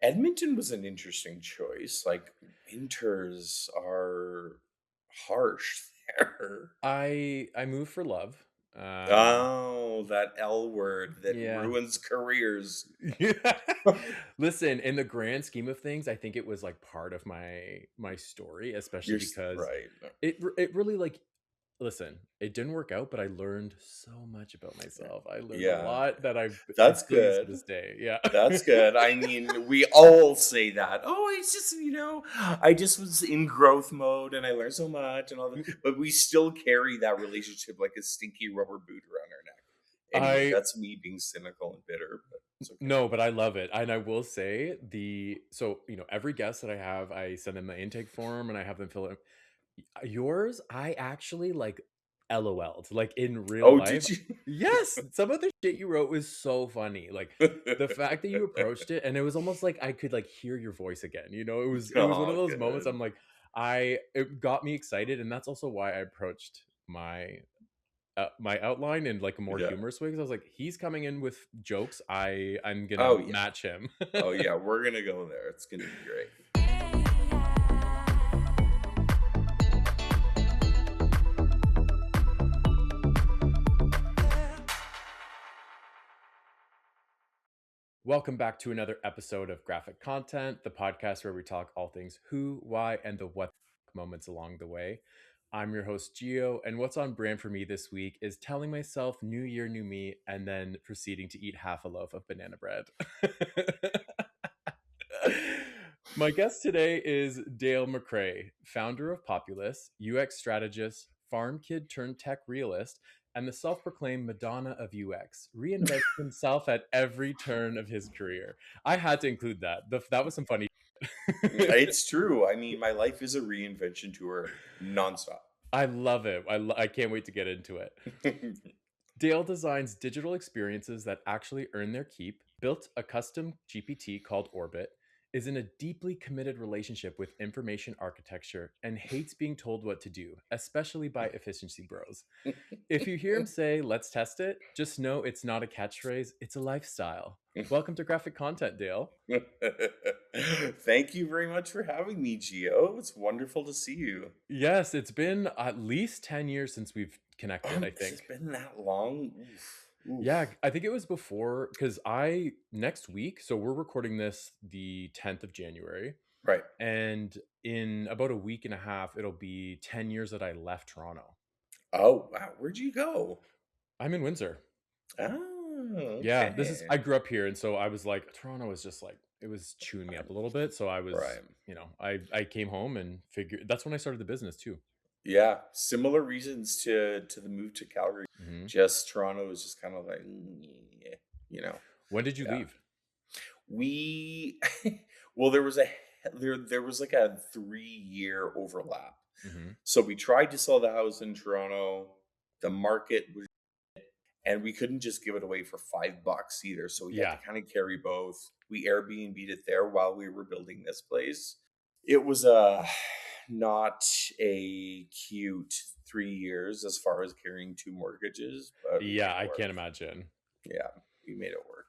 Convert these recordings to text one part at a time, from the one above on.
Edmonton was an interesting choice. Like, winters are harsh there. I moved for love. Um, Oh, that L word that yeah. ruins careers. Listen, in the grand scheme of things, I think it was like part of my story, especially because Right. it really like listen, it didn't work out, but I learned so much about myself. I learned a Yeah, lot that I that's still use to good. this day. Yeah. That's good. I mean, we all say that. Oh, it's just, I just was in growth mode and I learned so much and all that. But we still carry that relationship like a stinky rubber boot around our neck. Anyway, I that's me being cynical and bitter, but it's okay. No, but I love it. And I will say every guest that I have, I send them the intake form and I have them fill it. Yours, I actually like LOL'd, like in real Oh, life. did you? Yes, some of the shit you wrote was so funny. Like the fact that you approached it and it was almost like I could like hear your voice again. It was one of Oh, those moments good. I'm like it got me excited and that's also why I approached my outline in like a more Yeah. humorous way because I was like he's coming in with jokes. I'm going to Oh, yeah. match him. Oh, yeah. We're going to go there. It's going to be great. Welcome back to another episode of Graphic Content, the podcast where we talk all things who, why, and the what moments along the way. I'm your host, Gio, and what's on brand for me this week is telling myself new year, new me, and then proceeding to eat half a loaf of banana bread. My guest today is Dale McRae, founder of Populis, UX strategist, farm kid turned tech realist, and the self proclaimed Madonna of UX, reinventing himself at every turn of his career. I had to include that. That was some funny. It's true. I mean, my life is a reinvention tour nonstop. I love it. I can't wait to get into it. Dale designs digital experiences that actually earn their keep, built a custom GPT called Orbit, is in a deeply committed relationship with information architecture, and hates being told what to do, especially by efficiency bros. If you hear him say, let's test it, just know it's not a catchphrase, it's a lifestyle. Welcome to Graphic Content, Dale. Thank you very much for having me, Gio. It's wonderful to see you. Yes, it's been at least 10 years since we've connected, Oh, I it's think. been that long. Oof. Yeah, Oof. I think it was before because next week, so we're recording this the 10th of January, Right. and in about a week and a half, it'll be 10 years that I left Toronto. Oh, wow. Where'd you go? I'm in Windsor. Oh, Yeah, I okay. grew up here, and so I was like, Toronto was just like, it was chewing me up a little bit. So Right. I came home and figured that's when I started the business too. Yeah. Similar reasons to the move to Calgary. Hmm. Just Toronto is just kind of like, yeah, you know. When did you Yeah. leave? We well, there was like a 3-year overlap. Hmm. So we tried to sell the house in Toronto. The market was and we couldn't just give it away for $5 either. So we had to Yeah, kind of carry both. We Airbnb'd it there while we were building this place. It was not a cute 3 years as far as carrying two mortgages, but we made yeah, it I work. can't imagine. Yeah, we made it work.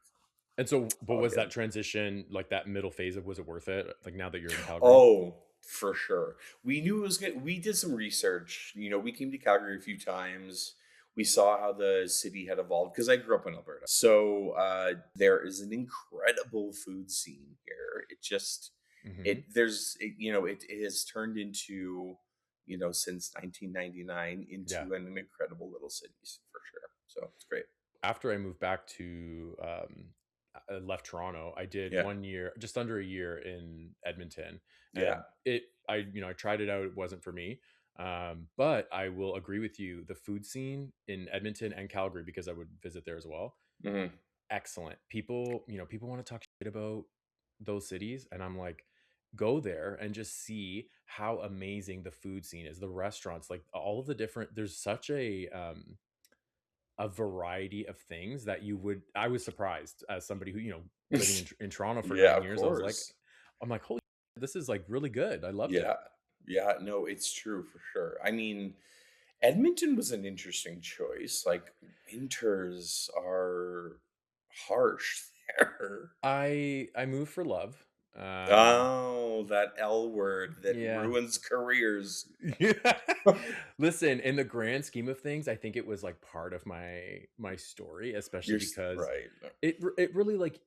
And so, but All was that good. transition like that middle phase of was it worth it? Like now that you're in Calgary? Oh, for sure. We knew it was good. We did some research. We came to Calgary a few times. We saw how the city had evolved because I grew up in Alberta. So there is an incredible food scene here. It just Hmm. it there's it, you know it has turned into since 1999 Yeah. into an incredible little cities for sure. So it's great. After I moved back to I left Toronto, I did Yeah, 1 year, just under a year in Edmonton, yeah, and I tried it out. It wasn't for me, but I will agree with you. The food scene in Edmonton and Calgary, because I would visit there as well. hmm Excellent. People want to talk shit about those cities, and I'm like, go there and just see how amazing the food scene is. The restaurants, like all of the different. There's such a variety of things that I was surprised as somebody who living in Toronto for yeah. 9 Of years. course. I'm like, holy shit, this is like really good. I loved it. Yeah. Yeah, no, it's true for sure. I mean, Edmonton was an interesting choice. Like, winters are harsh there. I moved for love. Um, Oh, that L word that yeah. ruins careers. Listen, in the grand scheme of things, I think it was like part of my story, especially because Right. it really like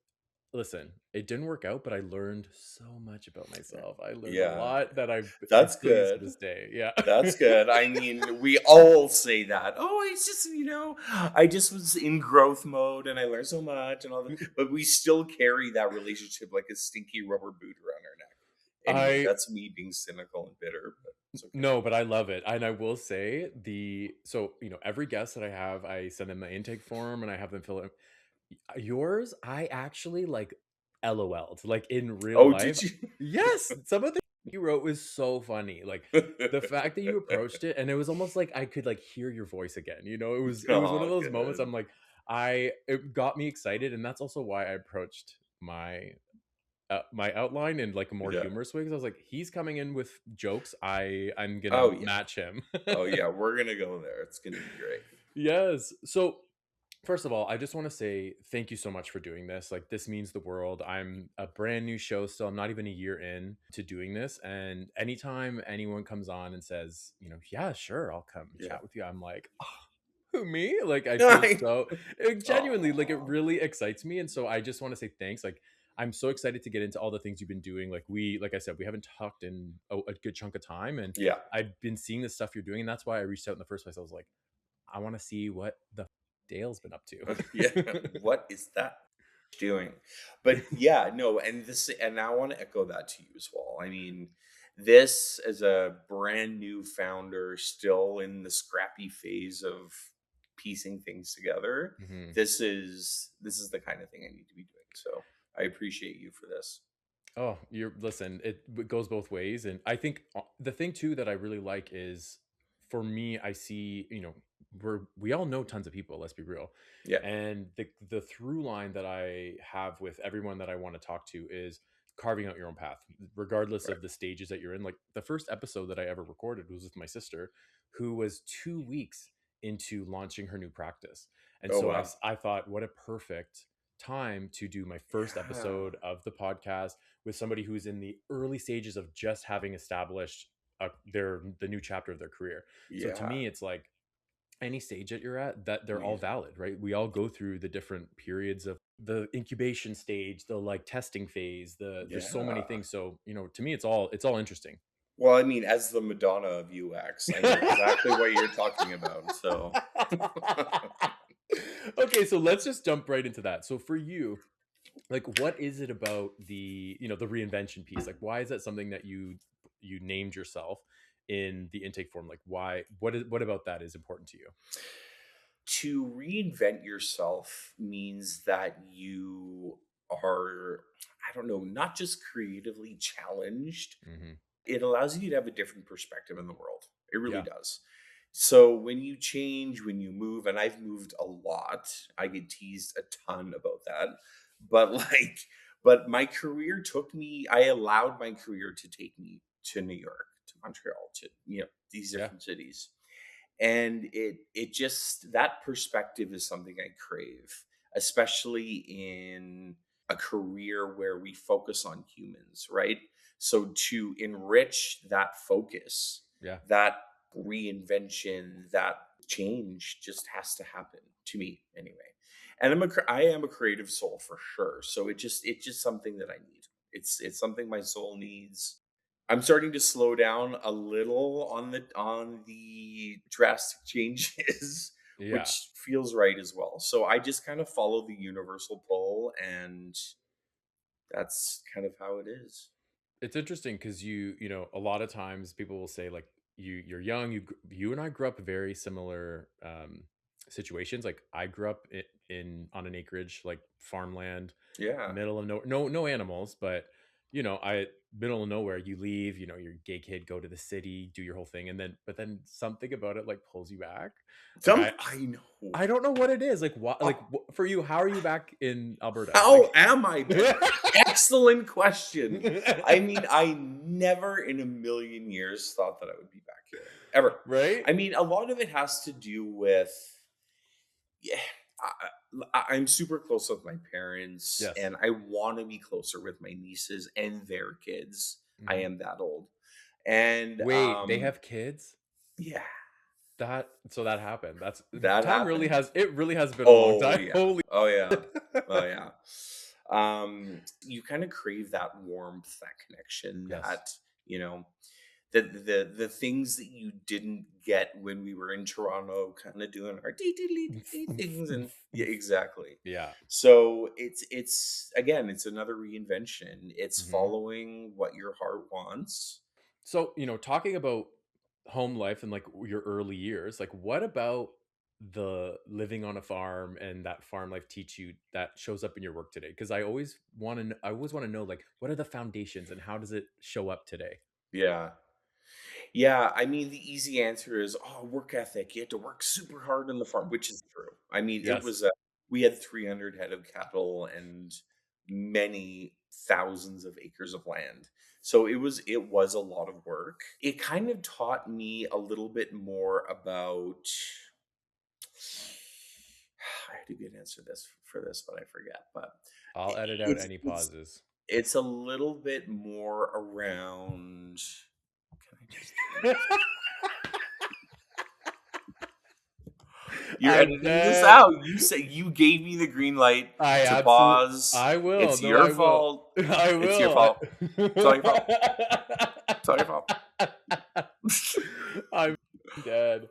listen, it didn't work out, but I learned so much about myself. I learned a Yeah, lot that I that's still use to good. this day. Yeah. That's good. I mean, we all say that. Oh, it's just, I just was in growth mode and I learned so much and all that. But we still carry that relationship like a stinky rubber boot around our neck. Anyway, I that's me being cynical and bitter, but it's okay. no, but I love it. And I will say every guest that I have, I send them the intake form and I have them fill it. Yours, I actually like LOL'd like in real Oh, life. did you? Yes, some of the you wrote was so funny. Like the fact that you approached it and it was almost like I could like hear your voice again. It was one of Oh, those moments good. I'm like it got me excited and that's also why I approached my outline in like a more Yeah. humorous way because I was like he's coming in with jokes. I'm going to Oh, yeah. match him. Oh, yeah. We're going to go there. It's going to be great. Yes. So first of all, I just want to say thank you so much for doing this. Like, this means the world. I'm a brand new show still. I'm not even a year in to doing this. And anytime anyone comes on and says, yeah, sure, I'll come Yeah. chat with you, I'm like, oh, who, me? Like, I feel I, so genuinely like it oh, really excites me. And so I just want to say thanks. Like, I'm so excited to get into all the things you've been doing. Like I said, we haven't talked in a good chunk of time. And yeah. I've been seeing the stuff you're doing. And that's why I reached out in the first place. I was like, I want to see what the Dale's been up Yeah. to. What is that doing? But yeah, no, and I want to echo that to you as well. I mean, this as a brand new founder, still in the scrappy phase of piecing things together, Mhm. this is the kind of thing I need to be doing. So I appreciate you for this. Oh, listen, it goes both ways. And I think the thing too that I really like is for me, I see, we all know tons of people, let's be real. Yeah. And the through line that I have with everyone that I want to talk to is carving out your own path, regardless Right. of the stages that you're in. Like the first episode that I ever recorded was with my sister, who was 2 weeks into launching her new practice. And Oh so wow. I thought, what a perfect time to do my first Yeah. episode of the podcast with somebody who's in the early stages of just having established the new chapter of their career. So to Yeah. me, it's like any stage that you're at, that they're all Amazing. valid, right? We all go through the different periods of the incubation stage, the like testing phase, there's so many Yeah. things. So, to me it's all interesting. Well, I mean, as the Madonna of UX, I know exactly what you're talking about. So, Okay, so let's just jump right into that. So for you, like what is it about the reinvention piece? Like why is that something that you named yourself in the intake form? Like what about that is important to you? to reinvent yourself means that you are, I don't know, not just creatively challenged. Hmm. It allows you to have a different perspective in the world. It really Yeah. does. So when you change, when you move, and I've moved a lot, I get teased a ton about that. But but my career took me, I allowed my career to take me to New York, to Montreal, to, these Yeah. different cities. And it just, that perspective is something I crave, especially in a career where we focus on humans, right? So to enrich that focus, Yeah. that reinvention, that change just has to happen, to me anyway. And I am a creative soul for sure, so it's just something that I need. It's something my soul needs. I'm starting to slow down a little on the drastic changes, Yeah. which feels right as well. So I just kind of follow the universal pull, and that's kind of how it is. It's interesting because a lot of times people will say like you're young, you and I grew up very similar situations. Like I grew up in on an acreage, like farmland, Yeah. middle of no animals, but I middle of nowhere. You leave, you're a gay kid, go to the city, do your whole thing, and then something about it like pulls you back. Like I know. I don't know what it is. Like what like Oh, for you, how are you back in Alberta? how Like am I back? Excellent question. I mean, I never in a million years thought that I would be back here. Ever. right? I mean, a lot of it has to do with, yeah. I'm super close with my parents, Yes. and I want to be closer with my nieces and their kids. I Mhm. am that old, and Wait, they have kids? yeah, That happened. That's that time really happened. has it really has been a long Oh time. yeah, Holy oh yeah, oh yeah. You kind of crave that warmth, that connection, Yes. that you know, the things that you didn't get when we were in Toronto, kind of doing our dee things, and yeah, exactly. Yeah. So it's again, it's another reinvention. It's Mhm. following what your heart wants. So, talking about home life and like your early years, like what about the living on a farm and that farm life teach you that shows up in your work today? Because I always want to know like what are the foundations and how does it show up today? Yeah. Yeah, I mean, the easy answer is, oh, work ethic. You had to work super hard on the farm, which is true. I mean, Yes. we had 300 head of cattle and many thousands of acres of land. So it was a lot of work. It kind of taught me a little bit more about I had a good answer for this, but I forget. But I'll it, edit out it's any it's pauses. it's a little bit more around. Can I just delete this? You're I'm editing this dead. out. You say you gave me the green light to pause. I will. It's No, your I will. fault. I It's your will. fault. It's all your fault. It's all your fault. I'm dead.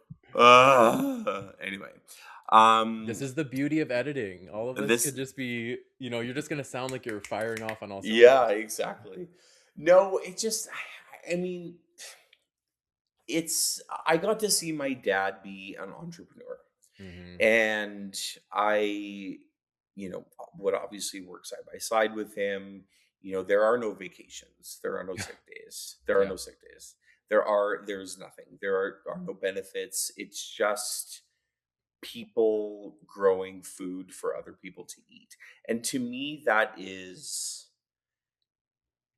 Anyway, This is the beauty of editing. All of this could this just be, you're just gonna sound like you're firing off on all yeah, cylinders. exactly. No, it just I mean, it's I got to see my dad be an entrepreneur. Hmm. And I, would obviously work side by side with him. There are no vacations. There are no sick days. There are Yeah, no sick days. There's nothing. There are no benefits. It's just people growing food for other people to eat. And to me, that is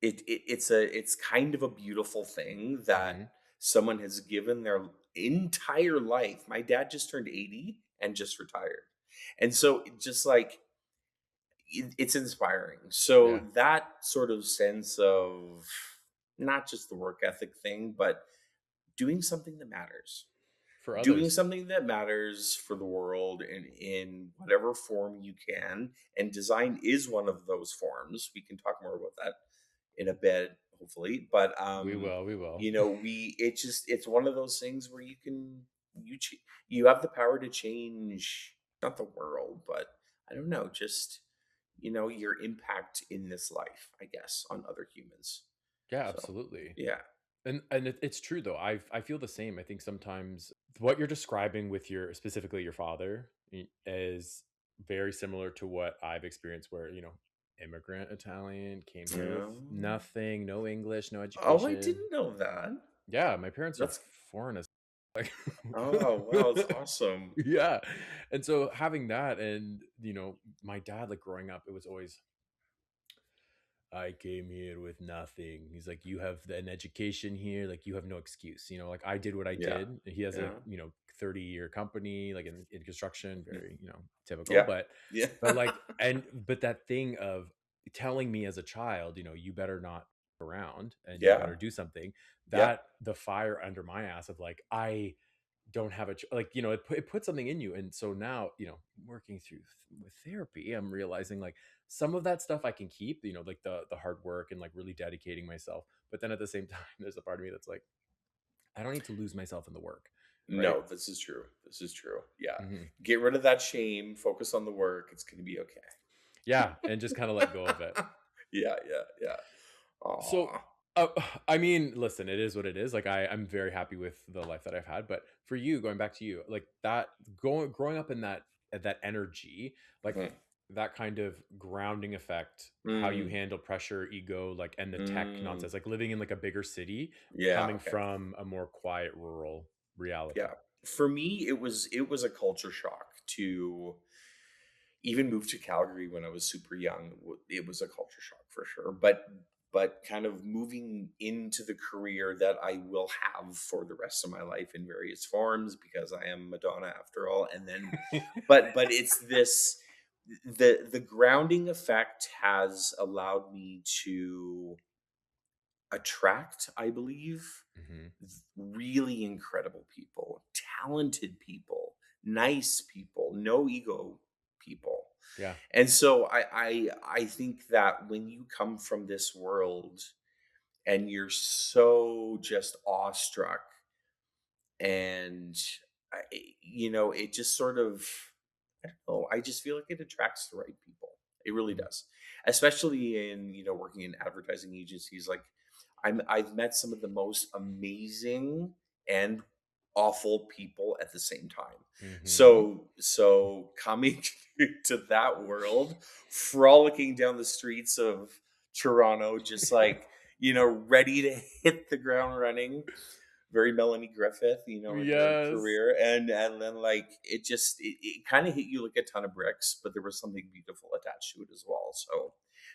it's kind of a beautiful thing that hmm, someone has given their entire life. My dad just turned 80 and just retired. And so it just like it's inspiring. So yeah. that sort of sense of not just the work ethic thing, but doing something that matters. For Doing others, something that matters for the world in whatever form you can. And design is one of those forms. We can talk more about that in a bit, hopefully. But we will. We will. it's one of those things where you have the power to change not the world, but I don't know, just your impact in this life, I guess, on other humans. Yeah, So absolutely. yeah, And it's true though. I feel the same. I think sometimes what you're describing with your specifically your father is very similar to what I've experienced where, immigrant Italian came here with yeah. nothing, no English, no Oh, I education. didn't know that. Yeah, my parents are That's foreign as like oh wow, that's awesome. yeah. And so having that and, my dad like growing up, it was always I came here with nothing. He's like, you have an education here, like you have no excuse. Like I did what I Yeah, did. He has a, yeah, 30-year company, like in construction, very, typical. yeah, But yeah, like but that thing of telling me as a child, you better not f- around and you yeah, better do something, yeah. that the fire under my ass of like, I don't have like it put something in you. And so now working through with therapy, I'm realizing like some of that stuff I can keep, like the hard work and like really dedicating myself, but then at the same time there's a part of me that's like I don't need to lose myself in the work, right? No, this is true. This is true. Yeah. Hmm. Get rid of that shame, focus on the work. It's going to be Yeah, and just kind of let go of it. okay. Yeah, yeah, yeah. So, Aw. uh, I mean, listen, it is what it is. Like I'm very happy with the life that I've had. But for you, going back to you, like that, growing up in that energy, like Mhm. that kind of grounding effect, how you Mm, handle pressure, ego, like and the tech mm. nonsense, like living in like a bigger city, Yeah, coming okay. from a more quiet rural reality. Yeah. For me, it was a culture shock to even move to Calgary when I was super young. It was a culture shock for sure. But but kind of moving into the career that I will have for the rest of my life in various forms, because I am Madonna after all. And then, but it's this, the grounding effect has allowed me to attract, I believe, Mhm. really incredible people, talented people, nice people, no ego people. Yeah. And so I think that when you come from this world and you're so just awestruck, and it just sort of, I don't know, I just feel like it attracts the right people. It really Mhm. does, especially in working in advertising agencies. Like, I've met some of the most amazing and awful people at the same time. Mhm. So coming to that world, frolicking down the streets of Toronto, just like, ready to hit the ground running, very Melanie Griffith, in her Yes. career. And then, like, it kind of hit you like a ton of bricks, but there was something beautiful attached to it as well.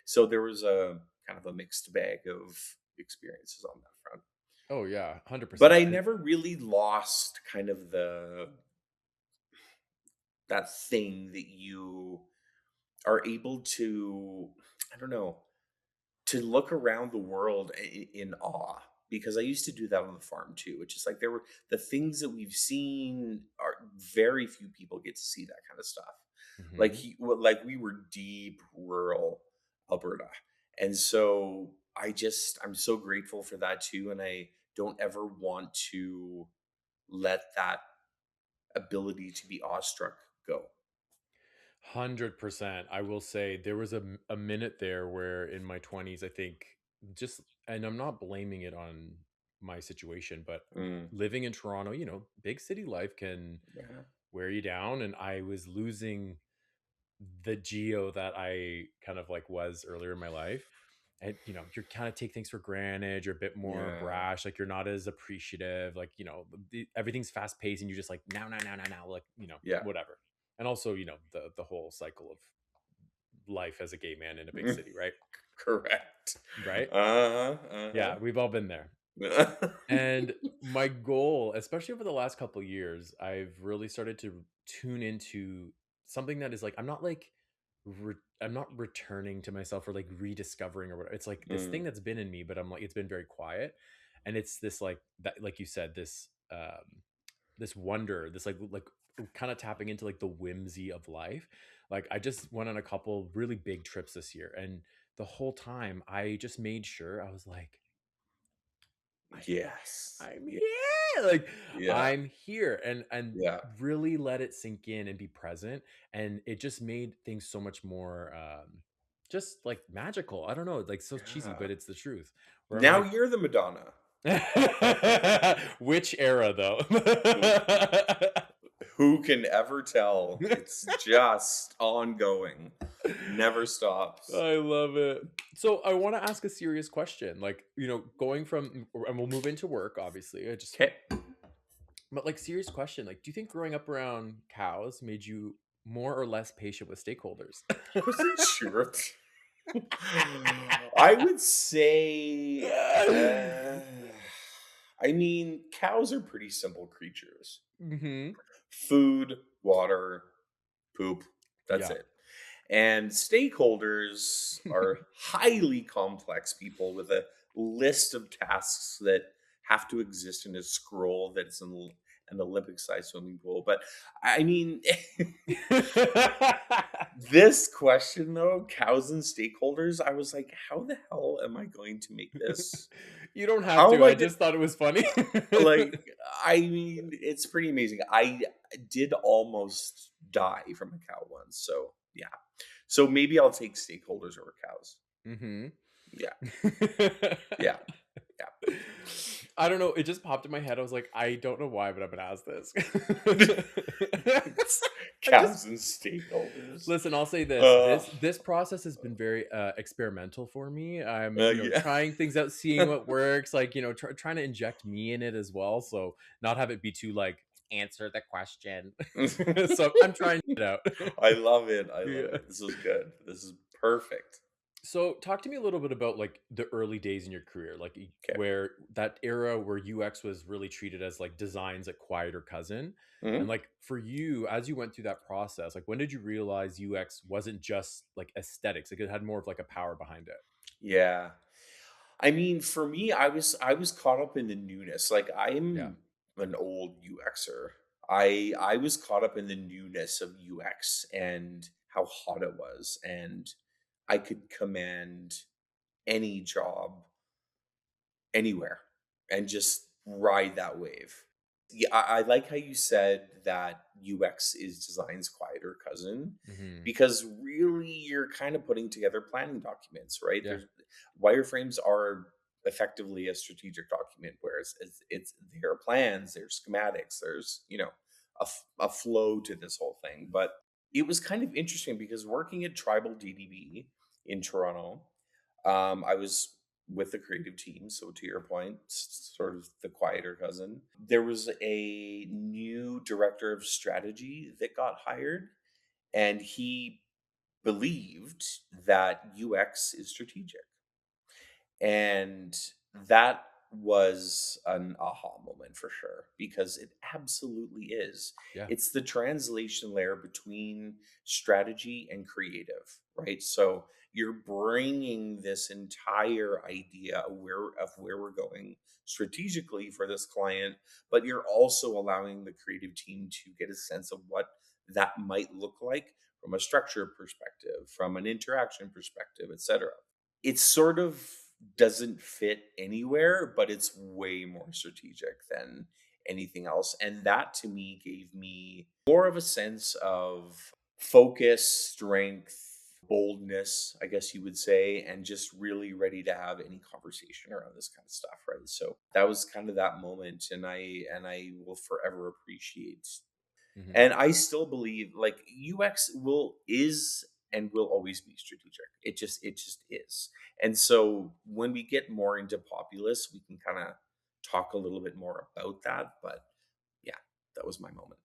So there was a kind of a mixed bag of experiences on that front. Oh yeah, But 100%. I And never really lost kind of the that thing that you are able to, I don't know, to look around the world in awe, because I used to do that on the farm too. It's just like, there were the things that we've seen, are very few people get to see that kind of stuff. Like, mhm. like we were deep rural Alberta, and so I'm so grateful for that too, and I don't ever want to let that ability to be awestruck go. 100%. I will say there was a minute there where in my 20s, I think, just, and I'm not blaming it on my situation, but Mm, living in Toronto, big city life can yeah, wear you down. And I was losing the geo that I kind of like was earlier in my life. And you kind of take things for granted. You're a bit more yeah, brash, like you're not as appreciative. Like everything's fast paced, and you just like now, like yeah. whatever. And also, the whole cycle of life as a gay man in a big city, right? Correct. Right? Uh-huh. Yeah, we've all been there. Uh-huh. And my goal, especially over the last couple years, I've really started to tune into something that is like, I'm not returning to myself or like rediscovering or whatever. It's like this thing Mm, that's been in me, but I'm like, it's been very quiet. And it's this like that, like you said, this wonder, this like kind of tapping into like the whimsy of life. Like I just went on a couple really big trips this year, and the whole time I just made sure I was like, yes. I'm Yeah. here. Like Yeah. I'm here, and Yeah. really let it sink in and be present. And it just made things so much more just like magical. I don't know, like so cheesy, Yeah. but it's the truth. Where I'm Now like, you're the Madonna. which era though? Who who can ever tell? It's just ongoing. Never stops. I love it. So I want to ask a serious question. Like, going from, and we'll move into work, obviously. Okay. But like, serious question. Like, do you think growing up around cows made you more or less patient with stakeholders? I wasn't sure. I would say, I mean, cows are pretty simple creatures. hmm Food, water, poop. That's Yeah. it. And stakeholders are highly complex people with a list of tasks that have to exist in a scroll that's in an Olympic sized swimming pool. But I mean, this question though, cows and stakeholders, I was like, how the hell am I going to make this? You don't have How am to. I I going just thought it was funny. like, I mean, it's pretty amazing. I did almost die from a cow once. So, yeah. So maybe I'll take stakeholders over cows. hmm Yeah. Yeah. I don't know. It just popped in my head. I was like, I don't know why, but I'm gonna ask this. Yeah. I just Cows and stakeholders. listen. I'll say this: Uh, this process has been very experimental for me. I'm yeah. trying things out, seeing what works. Like trying to inject me in it as well, so not have it be too like answer the question. So I'm trying it out. I love it. I love Yeah. it. This is good. This is perfect. So, talk to me a little bit about like the early days in your career, like Okay. where that era where UX was really treated as like design's like quieter cousin. And Mhm. like for you, as you went through that process, like when did you realize UX wasn't just like aesthetics, like it had more of like a power behind it? Yeah. I mean, for me, I was caught up in the newness. Like Yeah. I'm an old UXer. I was caught up in the newness of UX and how hot it was, and I could command any job anywhere and just ride that wave. Yeah, I like how you said that UX is design's quieter cousin, Hmm. because really you're kind of putting together planning documents, right? Yeah. There's wireframes are effectively a strategic document, whereas it's there are plans, there's schematics, there's a flow to this whole thing. But it was kind of interesting because working at Tribal DDB in Toronto, I was with the creative team. So to your point, sort of the quieter cousin. There was a new director of strategy that got hired, and he believed that UX is strategic. And that was an aha moment for sure, because it absolutely is. Yeah. It's the translation layer between strategy and creative, right? So you're bringing this entire idea of where we're going strategically for this client, but you're also allowing the creative team to get a sense of what that might look like from a structure perspective, from an interaction perspective, etc. It sort of doesn't fit anywhere, but it's way more strategic than anything else. And that to me gave me more of a sense of focus, strength, boldness, I guess you would say, and just really ready to have any conversation around this kind of stuff, right? So that was kind of that moment, and I will forever appreciate, Hmm. and I still believe like UX will is and will always be strategic. It just is. And so when we get more into Populous, we can kind of talk a little bit more about that. But yeah, that was my moment.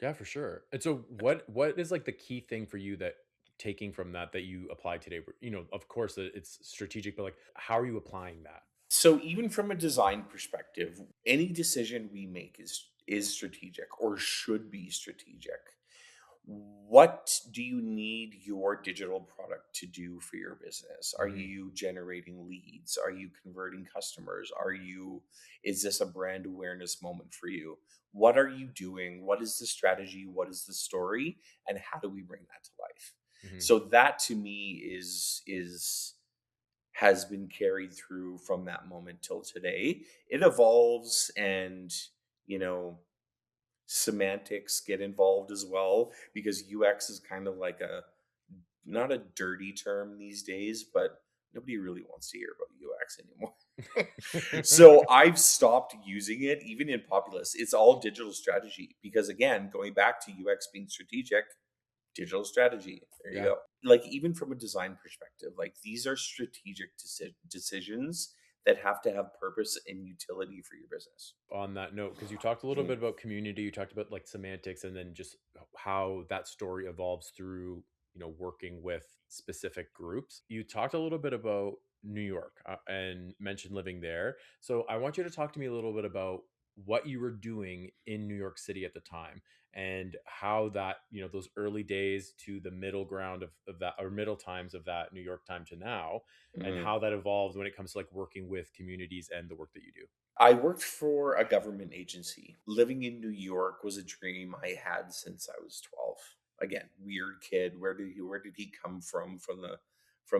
Yeah, for sure. And so what is like the key thing for you that taking from that that you apply today? You know, of course it's strategic, but like how are you applying that? So even from a design perspective, any decision we make is strategic or should be strategic. What do you need your digital product to do for your business? Are Hmm. you generating leads? Are you converting customers? Is this a brand awareness moment for you? What are you doing? What is the strategy? What is the story? And how do we bring that to life? Hmm. So that to me is has been carried through from that moment till today. It evolves, and you know semantics get involved as well, because UX is kind of like a not a dirty term these days, but nobody really wants to hear about UX anymore. So I've stopped using it even in Populous. It's all digital strategy, because again, going back to UX being strategic, digital strategy. There you Yeah. go. Like even from a design perspective, like these are strategic decisions that have to have purpose and utility for your business. On that note, because you talked a little Mhm. bit about community, you talked about like semantics, and then just how that story evolves through, you know, working with specific groups. You talked a little bit about New York and mentioned living there. So I want you to talk to me a little bit about what you were doing in New York City at the time and how that, you know, those early days to the middle ground of that or middle times of that New York time to now, and Mhm. how that evolved when it comes to like working with communities and the work that you do. I worked for a government agency. Living in New York was a dream I had since I was 12. Again, weird kid. Where did he come from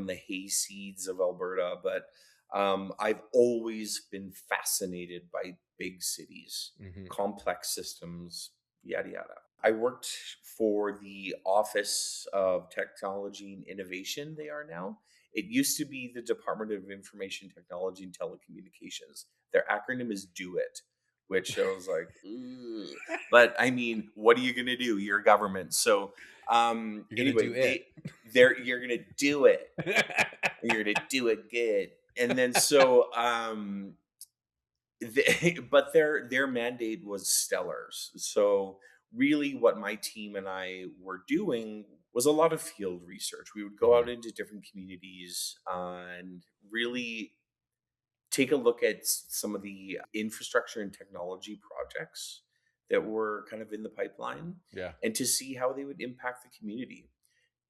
the hayseeds of Alberta? But I've always been fascinated by big cities, Hmm. complex systems, yada yada. I worked for the Office of Technology and Innovation. They are now. It used to be the Department of Information Technology and Telecommunications. Their acronym is DO IT, which I was like, "Ugh." But I mean, what are you gonna do? You're government. So You're gonna do anyway, it. you're gonna do it. You're gonna do it good. And then so but their mandate was stellar. So really what my team and I were doing was a lot of field research. We would go Hmm. out into different communities and really take a look at some of the infrastructure and technology projects that were kind of in the pipeline, Yeah. and to see how they would impact the community.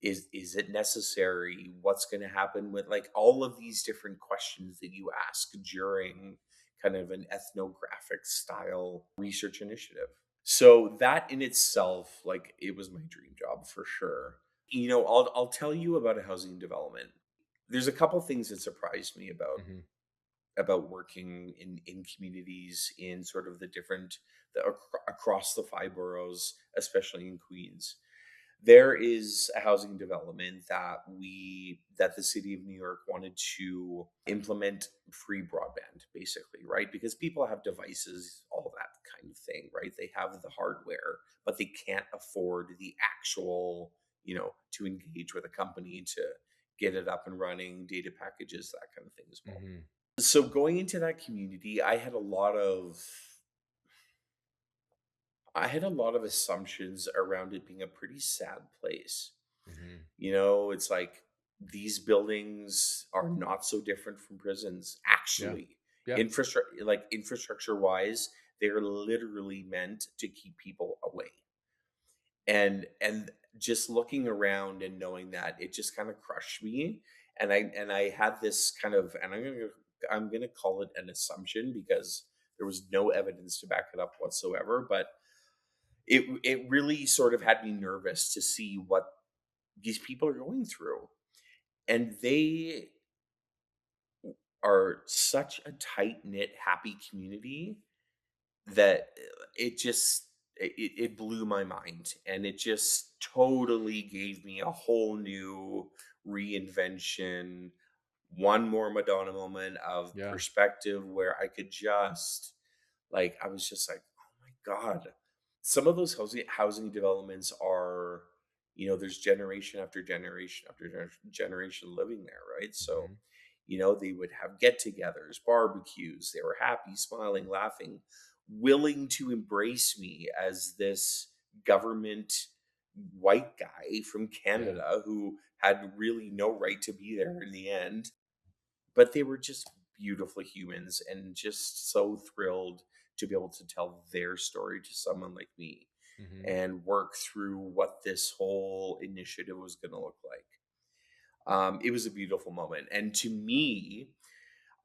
Is it necessary? What's going to happen with, like, all of these different questions that you ask during kind of an ethnographic style research initiative. So that in itself, like, it was my dream job for sure. I'll tell you about a housing development. There's a couple things that surprised me Hmm. about working in communities in sort of across the five boroughs, especially in Queens. There is a housing development that the city of New York wanted to implement free broadband, basically, right? Because people have devices, all that kind of thing, right? They have the hardware, but they can't afford the actual, to engage with a company to get it up and running, data packages, that kind of thing as well. Hmm. So going into that community, I had a lot of assumptions around it being a pretty sad place. Hmm. It's like these buildings are not so different from prisons. Yeah. Actually, Yeah. infrastructure wise, they're literally meant to keep people away. And just looking around and knowing that, it just kind of crushed me. And I had this kind of, and I'm gonna call it an assumption, because there was no evidence to back it up whatsoever, but it really sort of had me nervous to see what these people are going through. And they are such a tight knit, happy community that it blew my mind, and it just totally gave me a whole new reinvention, one more Madonna moment of Yeah. perspective, where I was just like, oh my god. Some of those housing developments are, there's generation after generation after generation living there, right? So, Hmm. they would have get-togethers, barbecues. They were happy, smiling, laughing, willing to embrace me as this government white guy from Yeah. Canada who had really no right to be there in the end. But they were just beautiful humans, and just so thrilled to be able to tell their story to someone like me Hmm. and work through what this whole initiative was going to look like. It was a beautiful moment. And to me,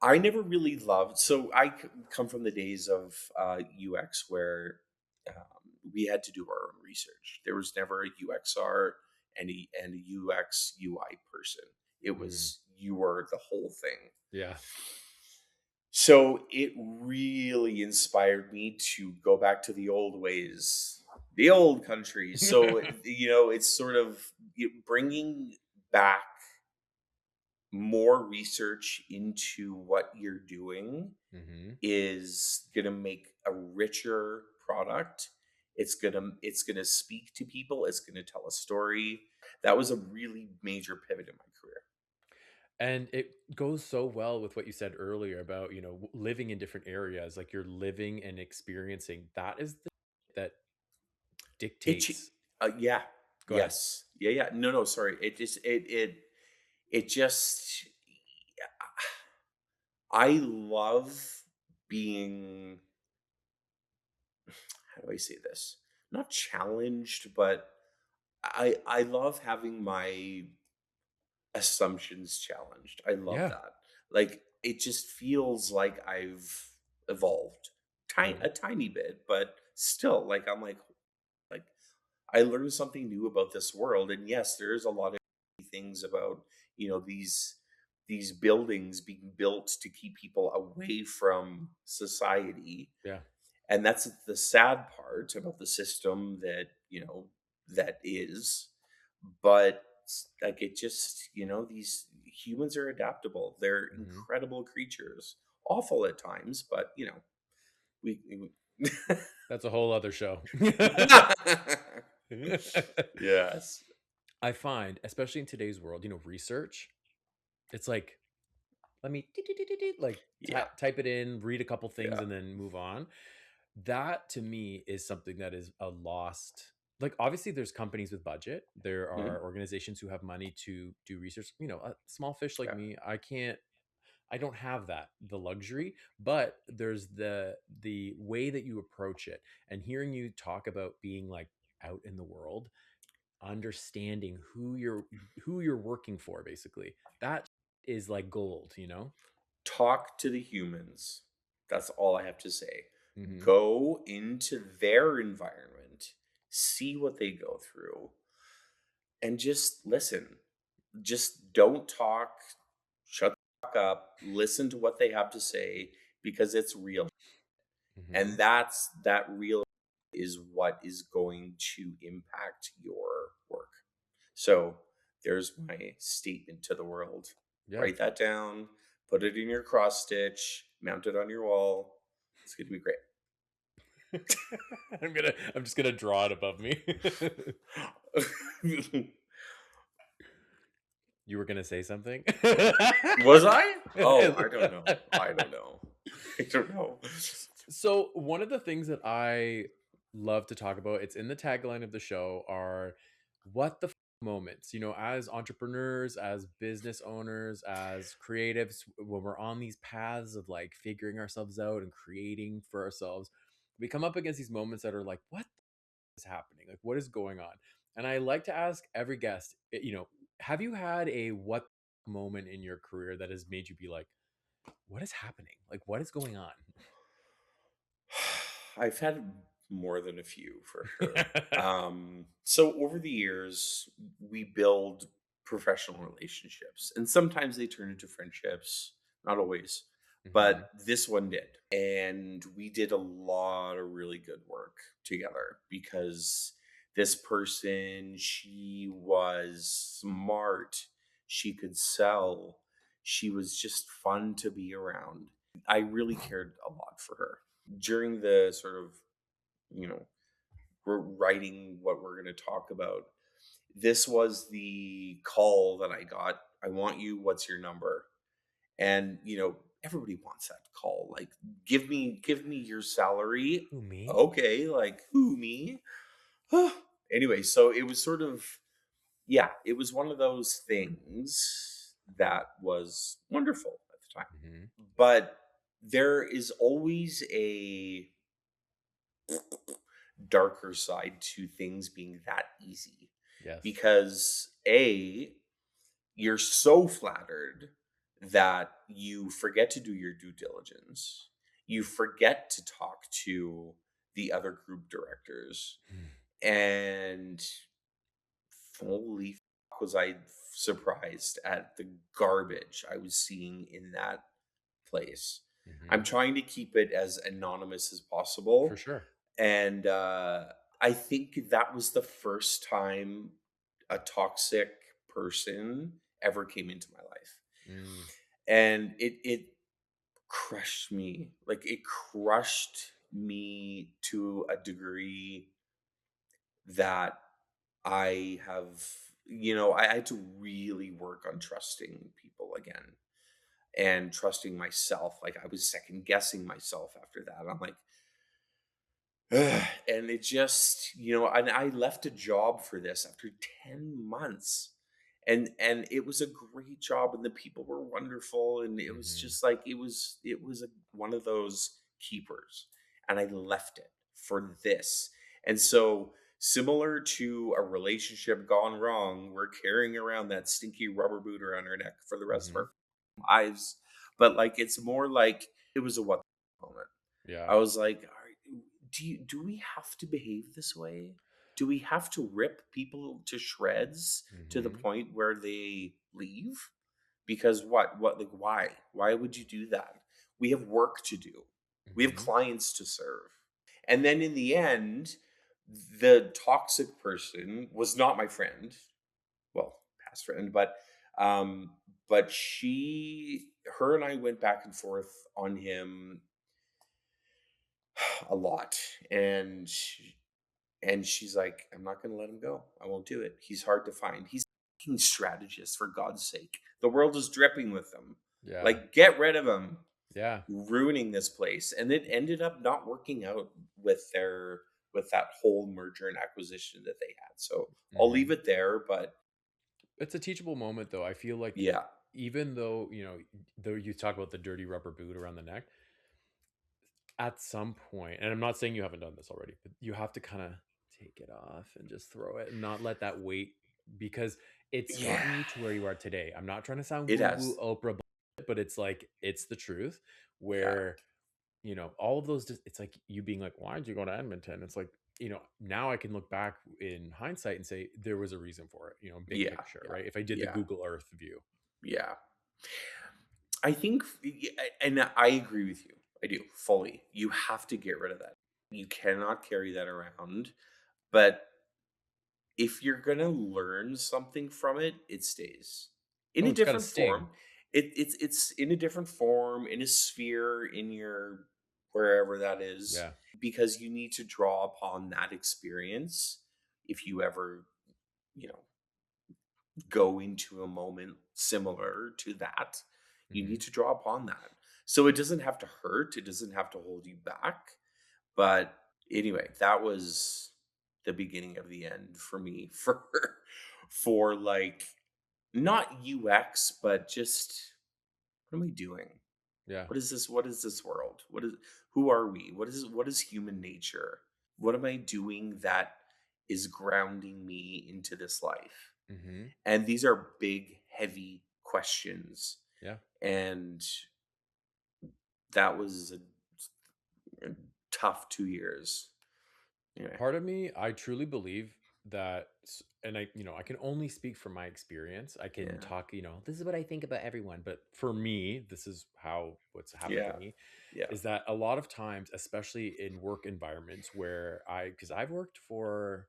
I never really loved, so come from the days of UX where we had to do our own research. There was never a UXR and a UX UI person. It Hmm. was, you were the whole thing. Yeah. So it really inspired me to go back to the old ways, the old country. So, it's sort of bringing back more research into what you're doing Hmm. is going to make a richer product. It's going to speak to people, it's going to tell a story. That was a really major pivot in my career. And it goes so well with what you said earlier about, living in different areas, like you're living and experiencing. That is the that It dictates. yeah. Go ahead. Yes. Yeah, yeah. No, no, sorry. It just I love being, how do I say this? Not challenged, but I love having my assumptions challenged. I love Yeah. that. Like, it just feels like I've evolved Hmm. a tiny bit, but still, like I learned something new about this world. And yes, there is a lot of things about, these buildings being built to keep people away from society. Yeah. And that's the sad part about the system that is. But like, it just, these humans are adaptable. They're Hmm. incredible creatures. Awful at times, but we That's a whole other show. yes. I find, especially in today's world, research, it's like, let me like Yeah. type it in, read a couple things, Yeah. and then move on. That to me is something that is a lost, like, obviously there's companies with budget, there Mhm. are organizations who have money to do research. A small fish like Yeah. me, I don't have that, the luxury. But there's the way that you approach it, and hearing you talk about being like out in the world, understanding who you're working for, basically, that is like gold. Talk to the humans. That's all I have to say. Hmm. Go into their environment, see what they go through, and just listen. Just don't talk. Shut the fuck up. Listen to what they have to say because it's real. And Hmm. that real is what is going to impact your work. So there's my statement to the world. Yeah. Write that down, put it in your cross stitch, mount it on your wall. It's gonna be great. I'm just gonna draw it above me. You were gonna say something? Was I? Oh, I don't know. I don't know. I don't know. So one of the things that I love to talk about, it's in the tagline of the show, are what the moments, as entrepreneurs, as business owners, as creatives, when we're on these paths of like figuring ourselves out and creating for ourselves, we come up against these moments that are like, what is happening? Like, what is going on? And I like to ask every guest, have you had a what moment in your career that has made you be like, what is happening? Like, what is going on? I've had more than a few for sure. So over the years, we build professional relationships, and sometimes they turn into friendships, not always, Hmm. but this one did. And we did a lot of really good work together because this person, she was smart, she could sell, she was just fun to be around. I really cared a lot for her during the sort of, you know, we're writing what we're going to talk about. This was the call that I got. I want you. What's your number? And everybody wants that call. Like, give me your salary. Who, me? Okay, like who me? Anyway, so it was sort of, yeah, it was one of those things that was wonderful at the time. Hmm. But there is always a darker side to things being that easy Yes. because you're so flattered that you forget to do your due diligence, you forget to talk to the other group directors, and holy was I surprised at the garbage I was seeing in that place. I'm Hmm. trying to keep it as anonymous as For possible. sure. And I think that was the first time a toxic person ever came into my life. Mm. And it crushed me. Like it crushed me to a degree that I have, I had to really work on trusting people again and trusting myself. Like I was second guessing myself after that. I'm like, and it just, and I left a job for this after 10 months. And it was a great job and the people were wonderful and it was Hmm. just like one of those keepers. And I left it for this. And so similar to a relationship gone wrong, we're carrying around that stinky rubber boot around our neck for the rest of Hmm. our lives. But like it's more like it was a what moment. Yeah. I was like, "All right, do we have to behave this way? Do we have to rip people to shreds to the Hmm. point where they leave? Because what like why? Why would you do that? We have work to do. We have Hmm. clients to serve." And then in the end, the toxic person was not my friend. Well, past friend, um but her and I went back and forth on him a lot. And she's like, I'm not going to let him go. I won't do it. He's hard to find. He's a fucking strategist, for God's sake. The world is dripping with them. Yeah. Like, get rid of him. Yeah. ruining this place. And it ended up not working out with that whole merger and acquisition that they had. So I'll leave Hmm. it there, but It's a teachable moment, though. I feel like yeah. even though, though you talk about the dirty rubber boot around the neck, at some point, and I'm not saying you haven't done this already, but you have to kind of take it off and just throw it and not let that weight, because it's Yeah. gotten you to where you are today. I'm not trying to sound It woo woo has. Oprah, but it's like, it's the truth Yeah. where, all of those, it's like you being like, why did you go to Edmonton? It's like, now I can look back in hindsight and say there was a reason for it, big Yeah. picture, Yeah. right? If I did the Yeah. Google Earth view. Yeah. I think, and I agree with you. I do fully. You have to get rid of that. You cannot carry that around. But if you're gonna learn something from it, it stays in Oh, a it's got a different sting. form. It's in a different form, in a sphere, in your wherever that is, Yeah. because you need to draw upon that experience if you ever, you know, go into a moment similar to that. You Hmm. need to draw upon that. So it doesn't have to hurt, it doesn't have to hold you back. But anyway, that was the beginning of the end for me for like not UX, but just what am I doing? Yeah. What is this? What is this world? What is who are we? What is human nature? What am I doing that is grounding me into this life? Hmm. And these are big, heavy questions. Yeah. And that was a tough 2 years. Anyway, Part of me, I truly believe that, and I can only speak from my experience. I can yeah, talk, this is what I think about everyone, but for me, this is what's happened for yeah, me, yeah. is that a lot of times, especially in work environments where because I've worked for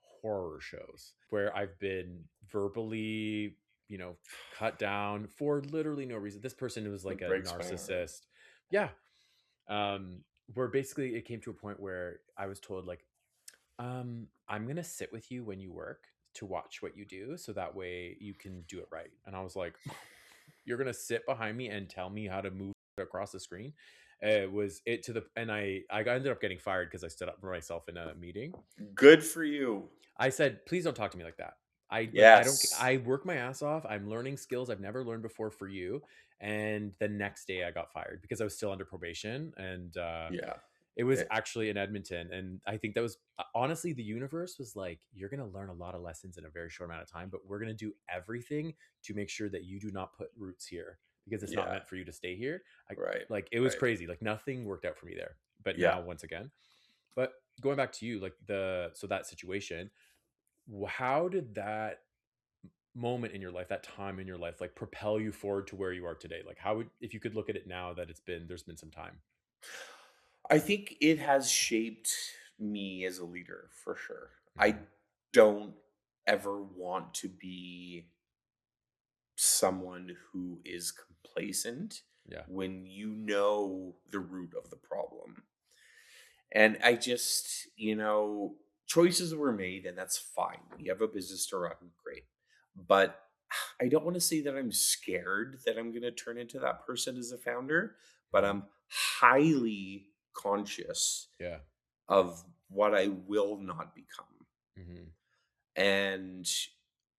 horror shows where I've been verbally, cut down for literally no reason. This person was like It a breaks my heart. narcissist. Yeah. Where basically it came to a point where I was told, like, I'm gonna sit with you when you work to watch what you do, so that way you can do it right. And I was like, you're gonna sit behind me and tell me how to move across the screen? It was it to the and I ended up getting fired because I stood up for myself in a meeting. Good for you. I said, please don't talk to me like that. I don't, Yes. I work my ass off. I'm learning skills I've never learned before for you. And the next day I got fired because I was still under probation. And Yeah. it was Eh, actually in Edmonton. And I think that was honestly, the universe was like, you're going to learn a lot of lessons in a very short amount of time, but we're going to do everything to make sure that you do not put roots here because it's not yeah. meant for you to stay here. I Right. like, it was Right. crazy. Like nothing worked out for me there. But Yeah. now, once again, but going back to you, like so that situation, how did that moment in your life, that time in your life, like propel you forward to where you are today? Like how would, if you could look at it now that there's been some time. I think it has shaped me as a leader for sure. I Hmm. don't ever want to be someone who is complacent Yeah. when you know the root of the problem. And I just, choices were made and that's fine. You have a business to run, great. But I don't want to say that I'm scared that I'm going to turn into that person as a founder, but Hmm. I'm highly conscious Yeah. of what I will not become. Hmm. And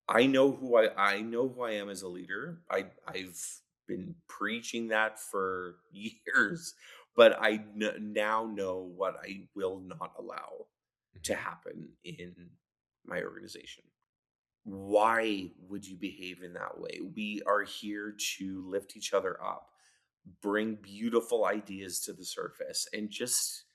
I know who I am as a leader. I've been preaching that for years, but now know what I will not allow to Hmm. happen in my organization. Why would you behave in that way? We are here to lift each other up, bring beautiful ideas to the surface, and just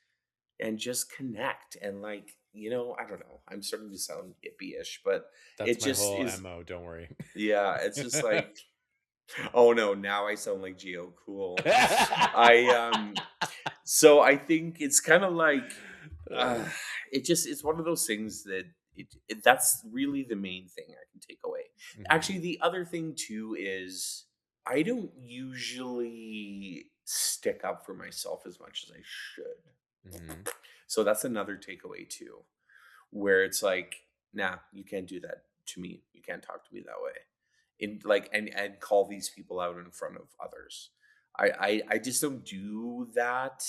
connect. And like, I don't know, I'm starting to sound hippie-ish, but That's it my just whole is. MO. Don't worry. Yeah, it's just like, oh no, now I sound like Geo cool. I so I think it's kind of like Uh, uh, it's one of those things that that's really the main thing I can take away. mhm. Actually, the other thing too is I don't usually stick up for myself as much as I should. Mhm. So that's another takeaway too, where it's like, nah, you can't do that to me. You can't talk to me that way. In like and call these people out in front of others. I just don't do that.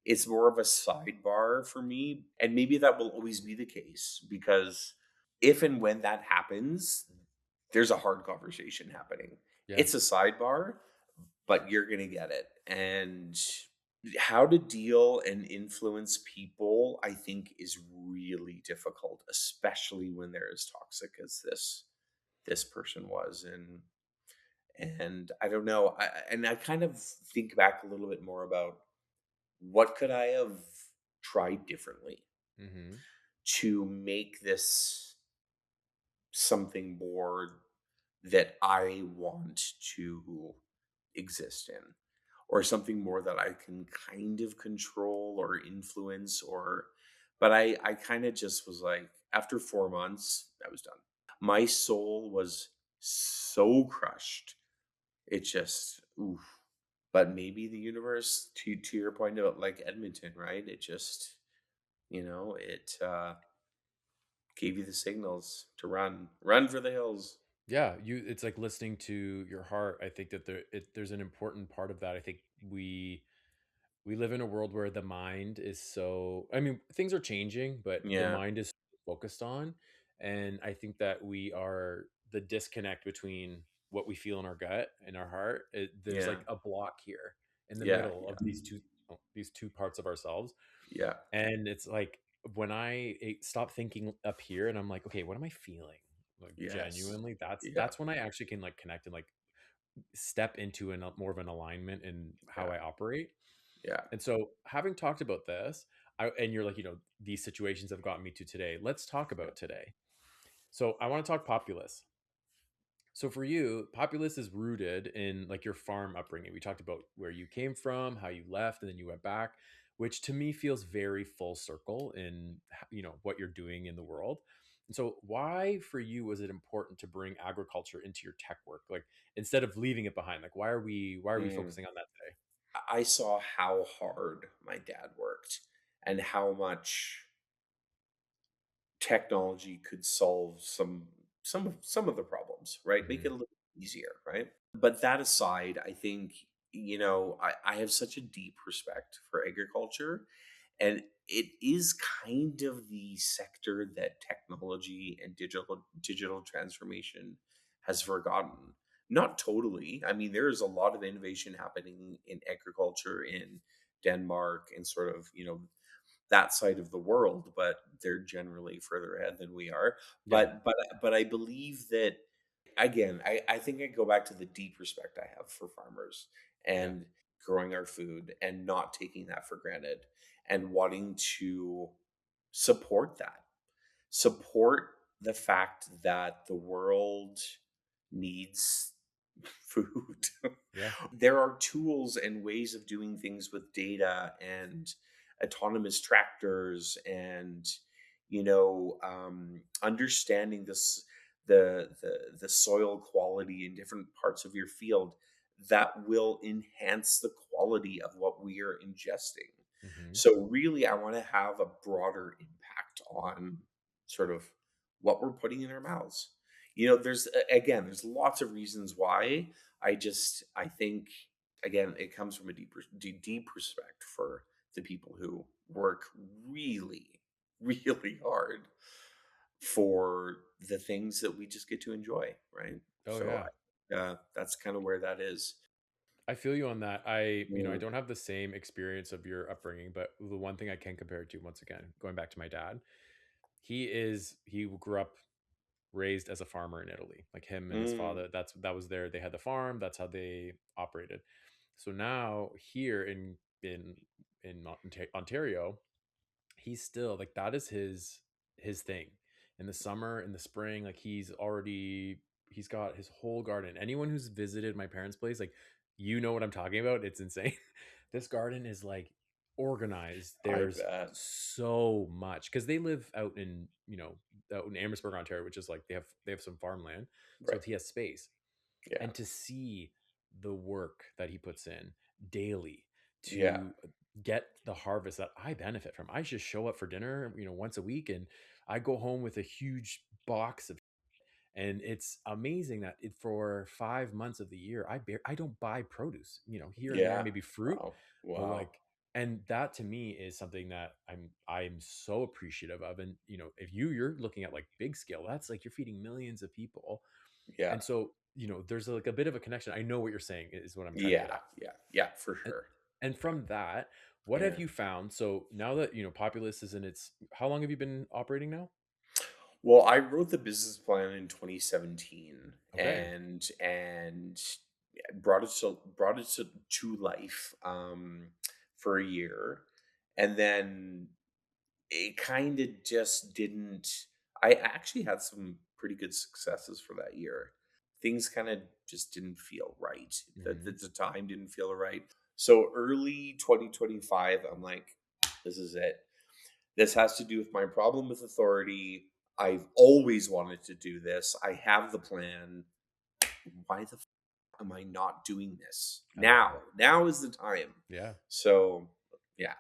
It's more of a sidebar for me, and maybe that will always be the case because if and when that happens, there's a hard conversation happening. Yeah. It's a sidebar, but you're gonna get it. And how to deal and influence people, I think, is really difficult, especially when they're as toxic as this person was. And I don't know. And I kind of think back a little bit more about what could I have tried differently Hmm. to make this something more that I want to exist in, or something more that I can kind of control or influence, or but I kind of just was like, after 4 months, I was done. My soul was so crushed. It just oof. But maybe the universe, to your point about like Edmonton, right? It just, it gave you the signals to run for the hills. Yeah, it's like listening to your heart. I think that there's an important part of that. I think we live in a world where the mind is so, I mean, things are changing, but the Yeah, mind is focused on. And I think that we are the disconnect between what we feel in our gut and our heart. There's yeah, like a block here in the yeah, middle of yeah, these two parts of ourselves. yeah, And it's like when I stop thinking up here and I'm like, okay, what am I feeling? Like yes, genuinely, yeah, that's when I actually can like connect and like step into more of an alignment in how yeah, I operate. yeah, And so, having talked about this, and you're like, these situations have gotten me to today. Let's talk yeah. about today. So, I want to talk Populous. So, for you, Populous is rooted in like your farm upbringing. We talked about where you came from, how you left, and then you went back, which to me feels very full circle in what you're doing in the world. And so, why for you was it important to bring agriculture into your tech work, like instead of leaving it behind? Like, why are we Mm. focusing on that today? I saw how hard my dad worked and how much technology could solve some of the problems, right? Make it Hmm. a little easier, right? But that aside, I think, I have such a deep respect for agriculture, and it is kind of the sector that technology and digital transformation has forgotten. Not totally. I mean, there is a lot of innovation happening in agriculture in Denmark and sort of, that side of the world, but they're generally further ahead than we are. Yeah, But I believe that, again, I think I go back to the deep respect I have for farmers yeah. and growing our food and not taking that for granted and wanting to support that. Support the fact that the world needs food. Yeah. There are tools and ways of doing things with data and autonomous tractors and understanding the soil quality in different parts of your field that will enhance the quality of what we are ingesting. Hmm. So really, I want to have a broader impact on sort of what we're putting in our mouths. There's lots of reasons why. I think, again, it comes from a deep respect for the people who work really, really hard for the things that we just get to enjoy, right? Oh So, yeah. that's kind of where that is. I feel you on that. I Mm, don't have the same experience of your upbringing, but the one thing I can compare it to, once again, going back to my dad, he grew up raised as a farmer in Italy. Like him and his mm, father, that was their they had the farm, that's how they operated. So now here in Ontario, he's still like that is his thing. In the summer, in the spring, like he's got his whole garden. Anyone who's visited my parents' place, like you know what I'm talking about. It's insane. This garden is like organized. I There's bet. so much because they live out in Amherstburg, Ontario, which is like they have some farmland, so Right. he has space. Yeah. And to see the work that he puts in daily Yeah. to get the harvest that I benefit from. I just show up for dinner, once a week, and I go home with a huge box of And it's amazing that for 5 months of the year, I don't buy produce, here and there, Yeah. maybe fruit, Wow. but Wow. like, and that to me is something that I'm so appreciative of. And if you're looking at like big scale, that's like you're feeding millions of people. Yeah. And so, there's like a bit of a connection. I know what you're saying is what I'm trying to get Yeah. at. Yeah. Yeah. For And, sure. and Yeah. from that, what have Yeah. you found? So now that, Populous is in its, how long have you been operating now? Well, I wrote the business plan in 2017 Okay. and brought it to life for a year, and then it kind of just didn't. I actually had some pretty good successes for that year. Things kind of just didn't feel right. Hmm. The time didn't feel right. So early 2025, I'm like, this is it. This has to do with my problem with authority. I've always wanted to do this. I have the plan. Why the am I not doing this I love now? that. Now is the time. Yeah. So, yeah.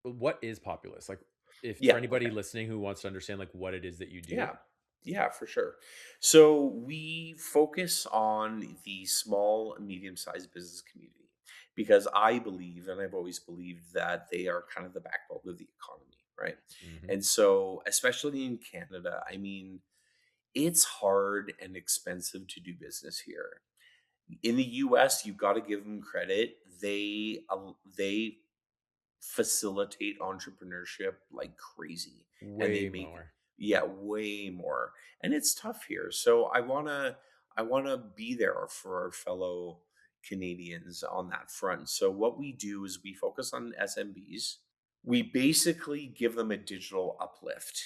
But what is Populous? Like, if for Yeah. anybody Okay. listening who wants to understand like what it is that you do. Yeah. Yeah, for sure. So we focus on the small and medium sized business community because I believe, and I've always believed, that they are kind of the backbone of the economy, right? Hmm. And so, especially in Canada, I mean, it's hard and expensive to do business here. In the US, you've got to give them credit. They facilitate entrepreneurship like crazy, and they Way make, more. yeah, way more. And it's tough here. So I want to be there for our fellow Canadians on that front. So what we do is we focus on SMBs. We basically give them a digital uplift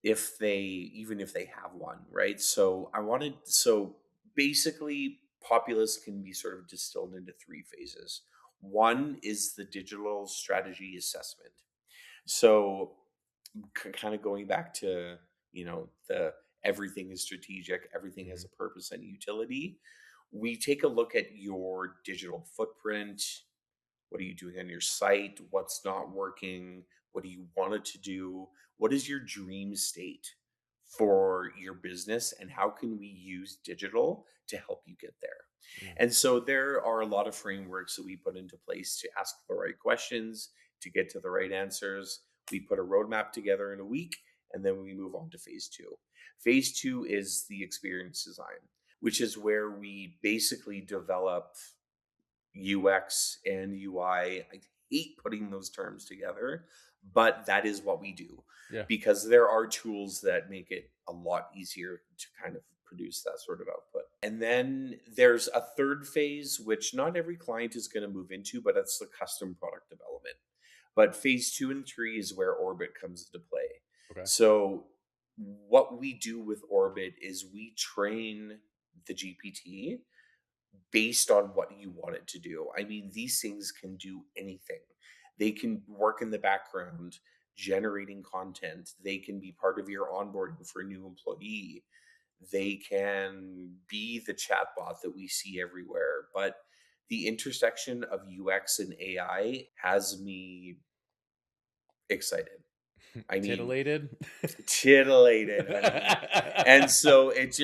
if they even if they have one, right? So basically Populous can be sort of distilled into three phases. One is the digital strategy assessment. So kind of going back to, the everything is strategic, everything has Hmm. a purpose and utility. We take a look at your digital footprint. What are you doing on your site? What's not working? What do you want it to do? What is your dream state for your business? And how can we use digital to help you get there? Mm. And so there are a lot of frameworks that we put into place to ask the right questions, to get to the right answers. We put a roadmap together in a week, and then we move on to phase two. Phase two is the experience design, which is where we basically develop UX and UI. I hate putting those terms together, but that is what we do Yeah. because there are tools that make it a lot easier to kind of produce that sort of output. And then there's a third phase, which not every client is going to move into, but that's the custom product development. But phase two and three is where Orbit comes into play. Okay. So, what we do with Orbit is we train the GPT based on what you want it to do. I mean, these things can do anything. They can work in the background generating content. They can be part of your onboarding for a new employee. They can be the chatbot that we see everywhere. But the intersection of UX and AI has me excited. I mean, Titillated. titillated, honey. And so it's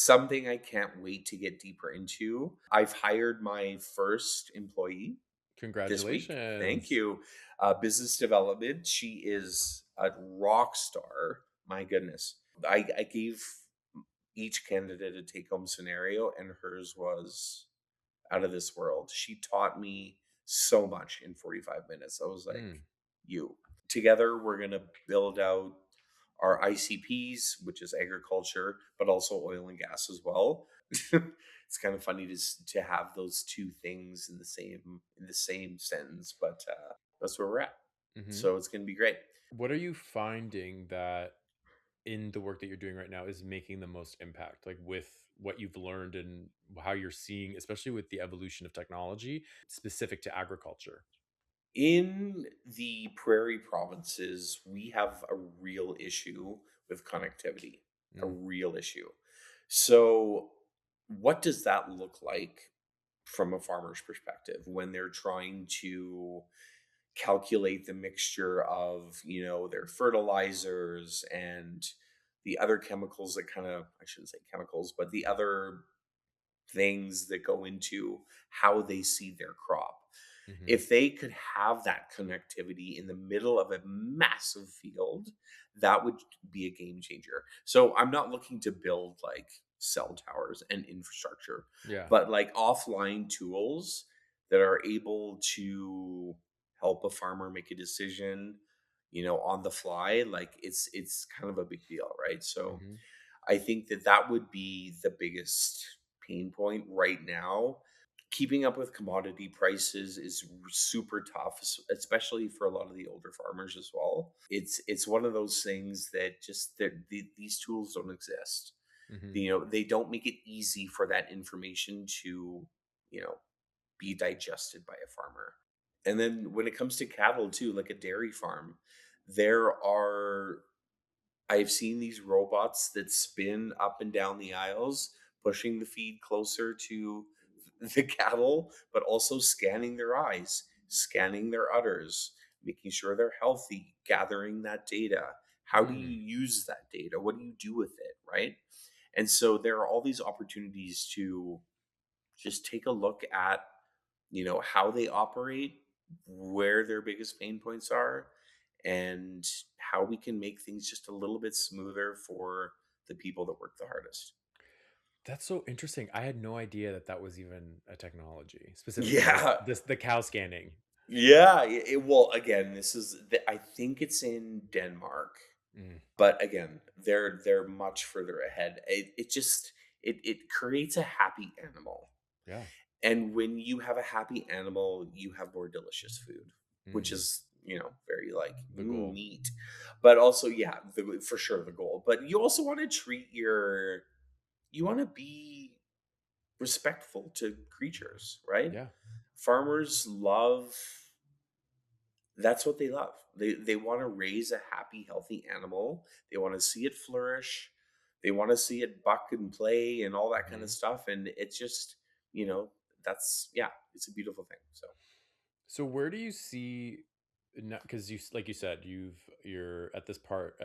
something I can't wait to get deeper into. I've hired my first employee this week. Thank Congratulations. you. Business development. She is a rock star. My goodness. I gave each candidate a take home scenario, and hers was out of this world. She taught me so much in 45 minutes. I was like, Mm. you. Together, we're going to build out our ICPs, which is agriculture, but also oil and gas as well. It's kind of funny to have those two things in the same sentence, but that's where we're at. Hmm. So it's going to be great. What are you finding that in the work that you're doing right now is making the most impact, like with what you've learned and how you're seeing, especially with the evolution of technology specific to agriculture? In the prairie provinces, we have a real issue with connectivity, a Mm. real issue. So, what does that look like from a farmer's perspective when they're trying to calculate the mixture of, their fertilizers and the other chemicals that kind of, I shouldn't say chemicals, but the other things that go into how they see their crop. Hmm. If they could have that connectivity in the middle of a massive field, that would be a game changer. So I'm not looking to build like cell towers and infrastructure, Yeah. but like offline tools that are able to help a farmer make a decision, on the fly. Like it's kind of a big deal, right? So Hmm. I think that that would be the biggest pain point right now. Keeping up with commodity prices is super tough, especially for a lot of the older farmers as well. It's one of those things that just these tools don't exist. Hmm. They don't make it easy for that information to, you know, be digested by a farmer. And then when it comes to cattle too, like a dairy farm, there are I've seen these robots that spin up and down the aisles, pushing the feed closer to the cattle, but also scanning their eyes, scanning their udders, making sure they're healthy, gathering that data. How do you Mm. use that data? What do you do with it? Right. And so there are all these opportunities to just take a look at, how they operate, where their biggest pain points are, and how we can make things just a little bit smoother for the people that work the hardest. That's so interesting. I had no idea that that was even a technology, specifically like Yeah. the cow scanning. Yeah. Well, again, I think it's in Denmark, Mm. but again, they're much further ahead. It creates a happy animal. Yeah. And when you have a happy animal, you have more delicious food, which Mm. is, very like The goal. meat. But also, yeah, for sure the goal. But you also want to you want to be respectful to creatures, right? Yeah. Farmers love That's what they love. They want to raise a happy, healthy animal. They want to see it flourish. They want to see it buck and play and all that kind of Hmm. stuff. And it's just, you know, that's yeah, it's a beautiful thing. So So where do you see, because like you said, you're at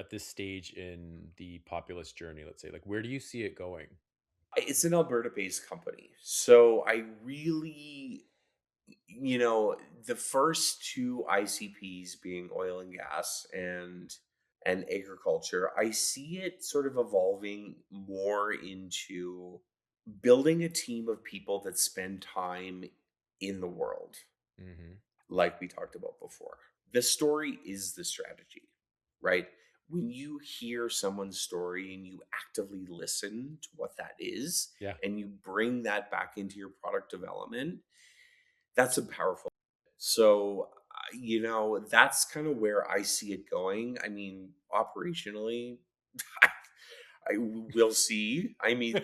this stage in the populist journey, let's say, like where do you see it going? it's an Alberta-based company. So I really, the first two ICPs being oil and gas and agriculture, I see it sort of evolving more into building a team of people that spend time in the world, Hmm. like we talked about before. The story is the strategy, right? When you hear someone's story and you actively listen to what that is, Yeah. and you bring that back into your product development, that's a powerful. So, that's kind of where I see it going. I mean, operationally, I will see. I mean,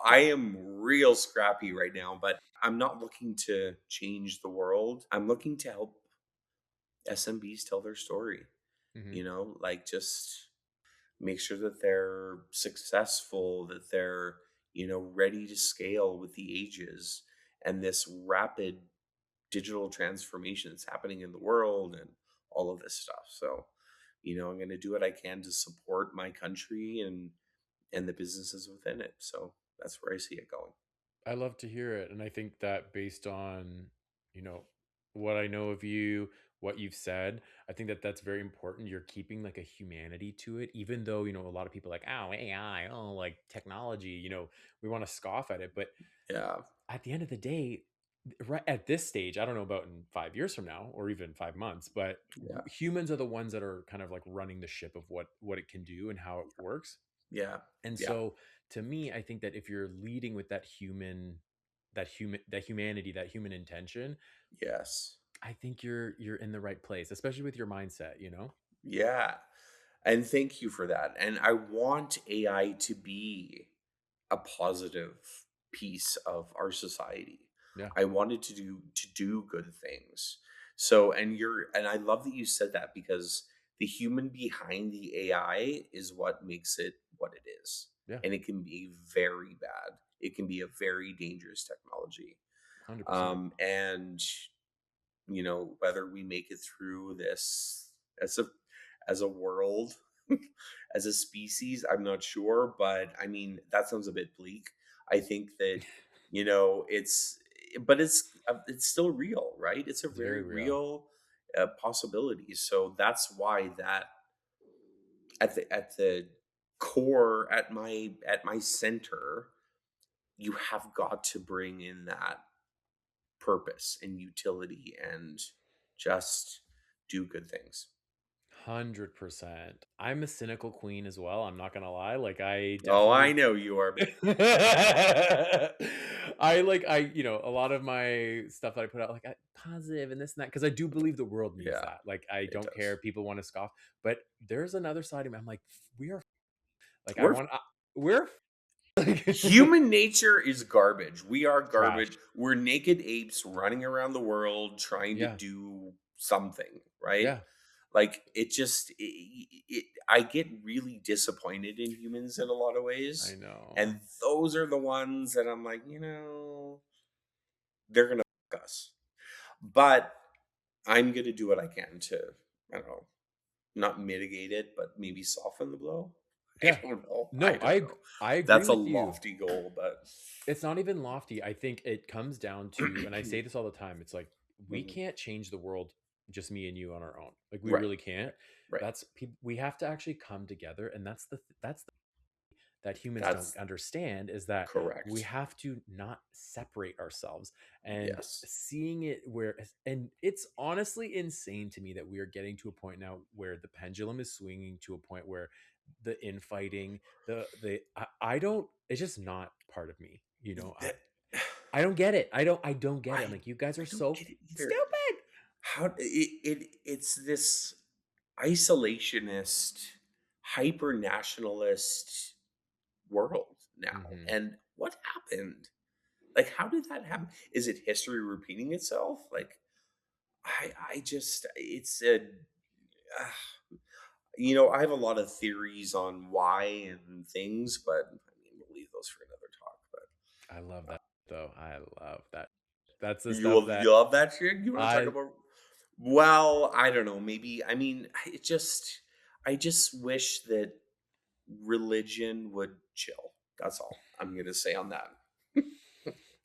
I am real scrappy right now, but I'm not looking to change the world. I'm looking to help SMBs tell their story, Hmm. like just make sure that they're successful, that they're, ready to scale with the ages and this rapid digital transformation that's happening in the world and all of this stuff. So, I'm going to do what I can to support my country and the businesses within it. So that's where I see it going. I love to hear it. And I think that based on, you know, what I know of you, what you've said, I think that that's very important. You're keeping like a humanity to it, even though, a lot of people like, oh, AI, oh, like technology, we want to scoff at it. But Yeah. at the end of the day, right at this stage, I don't know about in 5 years from now or even 5 months, but Yeah. humans are the ones that are kind of like running the ship of what it can do and how it works. Yeah. And Yeah. so to me, I think that if you're leading with that humanity, that human intention, Yes. I think you're in the right place, especially with your mindset. Yeah. And thank you for that. And I want AI to be a positive piece of our society. Yeah. I wanted to do good things. So and I love that you said that because the human behind the AI is what makes it what it is. Yeah. And it can be very bad. It can be a very dangerous technology. 100%. And whether we make it through this as a world as a species. I'm not sure, but I mean, that sounds a bit bleak. I think that, it's still real, right? It's a It's very very real. real possibility. So that's why that at the core, at my center, you have got to bring in that purpose and utility and just do good things. 100%. I'm a cynical queen as well. I'm not gonna lie. Like I Oh, I definitely know you are. a lot of my stuff that I put out, like positive and this and that, because I do believe the world needs Yeah, that. Like I it don't care does. if people want to scoff, but there's another side of me. I'm like, we are like I We're want we're like Human nature is garbage. We are trash. garbage. We're naked apes running around the world trying to Yeah. do something, right? Yeah. Like I get really disappointed in humans in a lot of I ways. know. And those are the ones that I'm like, they're going to fuck us. But I'm going to do what I can to, I don't know, not mitigate it, but maybe soften the blow. I Yeah. don't know. I No, don't know. I agree That's a with you. lofty goal, but It's not even lofty. I think it comes down to, and I say this all the time, it's like we Mhm. can't change the world, just me and you on our own. Like we Right, really can't. right, right. That's people. We have to actually come together, and that's the that humans don't That's understand is that we correct. have to not separate ourselves and Yes. seeing it where, and it's honestly insane to me that we are getting to a point now where the pendulum is swinging to a point where the infighting, I don't, it's just not part of me, That I don't get it. I don't get it. I'm I like, you guys are I don't so get it either. stupid. It's this isolationist, hyper nationalist world now. Hmm. And what happened? Like, how did that happen? Is it history repeating itself? Like, I just, it's a, I have a lot of theories on why and things, but I mean, we'll leave those for another talk. I love But that though. I love that. That's the stuff you that love that shit. You want to talk I about? Well, I don't know. Maybe I mean, I just wish that religion would chill. That's all I'm gonna say on that.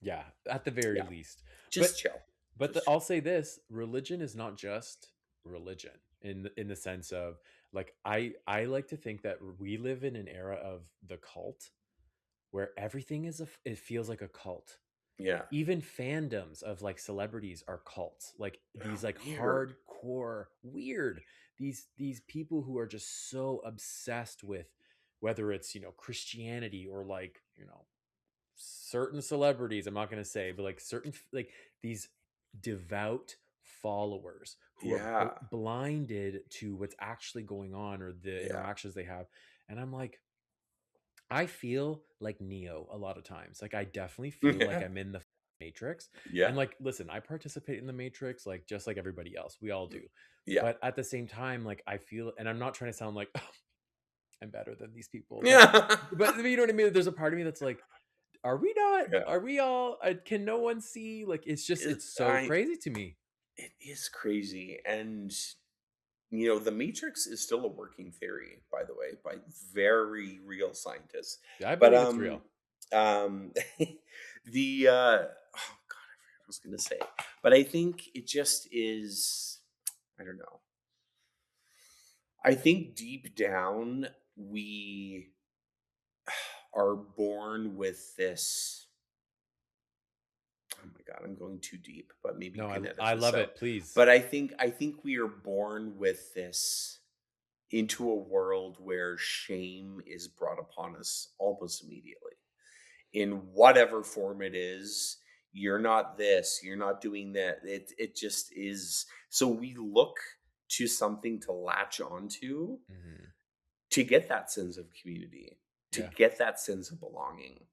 yeah, at the very Yeah, least. But just chill. but Just chill. I'll say this: religion is not just religion in the sense of like I like to think that we live in an era of the cult where everything it feels like a cult. Yeah. Even fandoms of like celebrities are cults, like these like Weird. hardcore weird, these people who are just so obsessed with whether it's Christianity or like certain celebrities, I'm not going to say, but like certain like these devout followers who are Yeah. blinded to what's actually going on or the Yeah. interactions they have. And I'm like, I feel like Neo a lot of times. Like I definitely feel like Yeah. I'm in the Matrix. Yeah. And like, listen, I participate in the Matrix like just like everybody else. We all do. Yeah. But at the same time, like I feel, and I'm not trying to sound like I'm better than these people, Yeah. but you know what I mean? There's a part of me that's like, are we not? Yeah. Are we all? Can no one see? Like, It, it's so I. crazy to me. It is crazy, and the Matrix is still a working theory, by the way, by very real scientists. Yeah, I But believe it's real. um, the oh god, I forgot what I was going to say. But I think it just is. I don't know. I think deep down we are born with this. Oh my god, I'm going too deep, but maybe you No, can edit I this love out. it. Please. But I think we are born with this into a world where shame is brought upon us almost immediately in whatever form it is. You're not this, you're not doing that. It just is. So we look to something to latch onto Hmm. to get that sense of community, to Yeah, get that sense of belonging.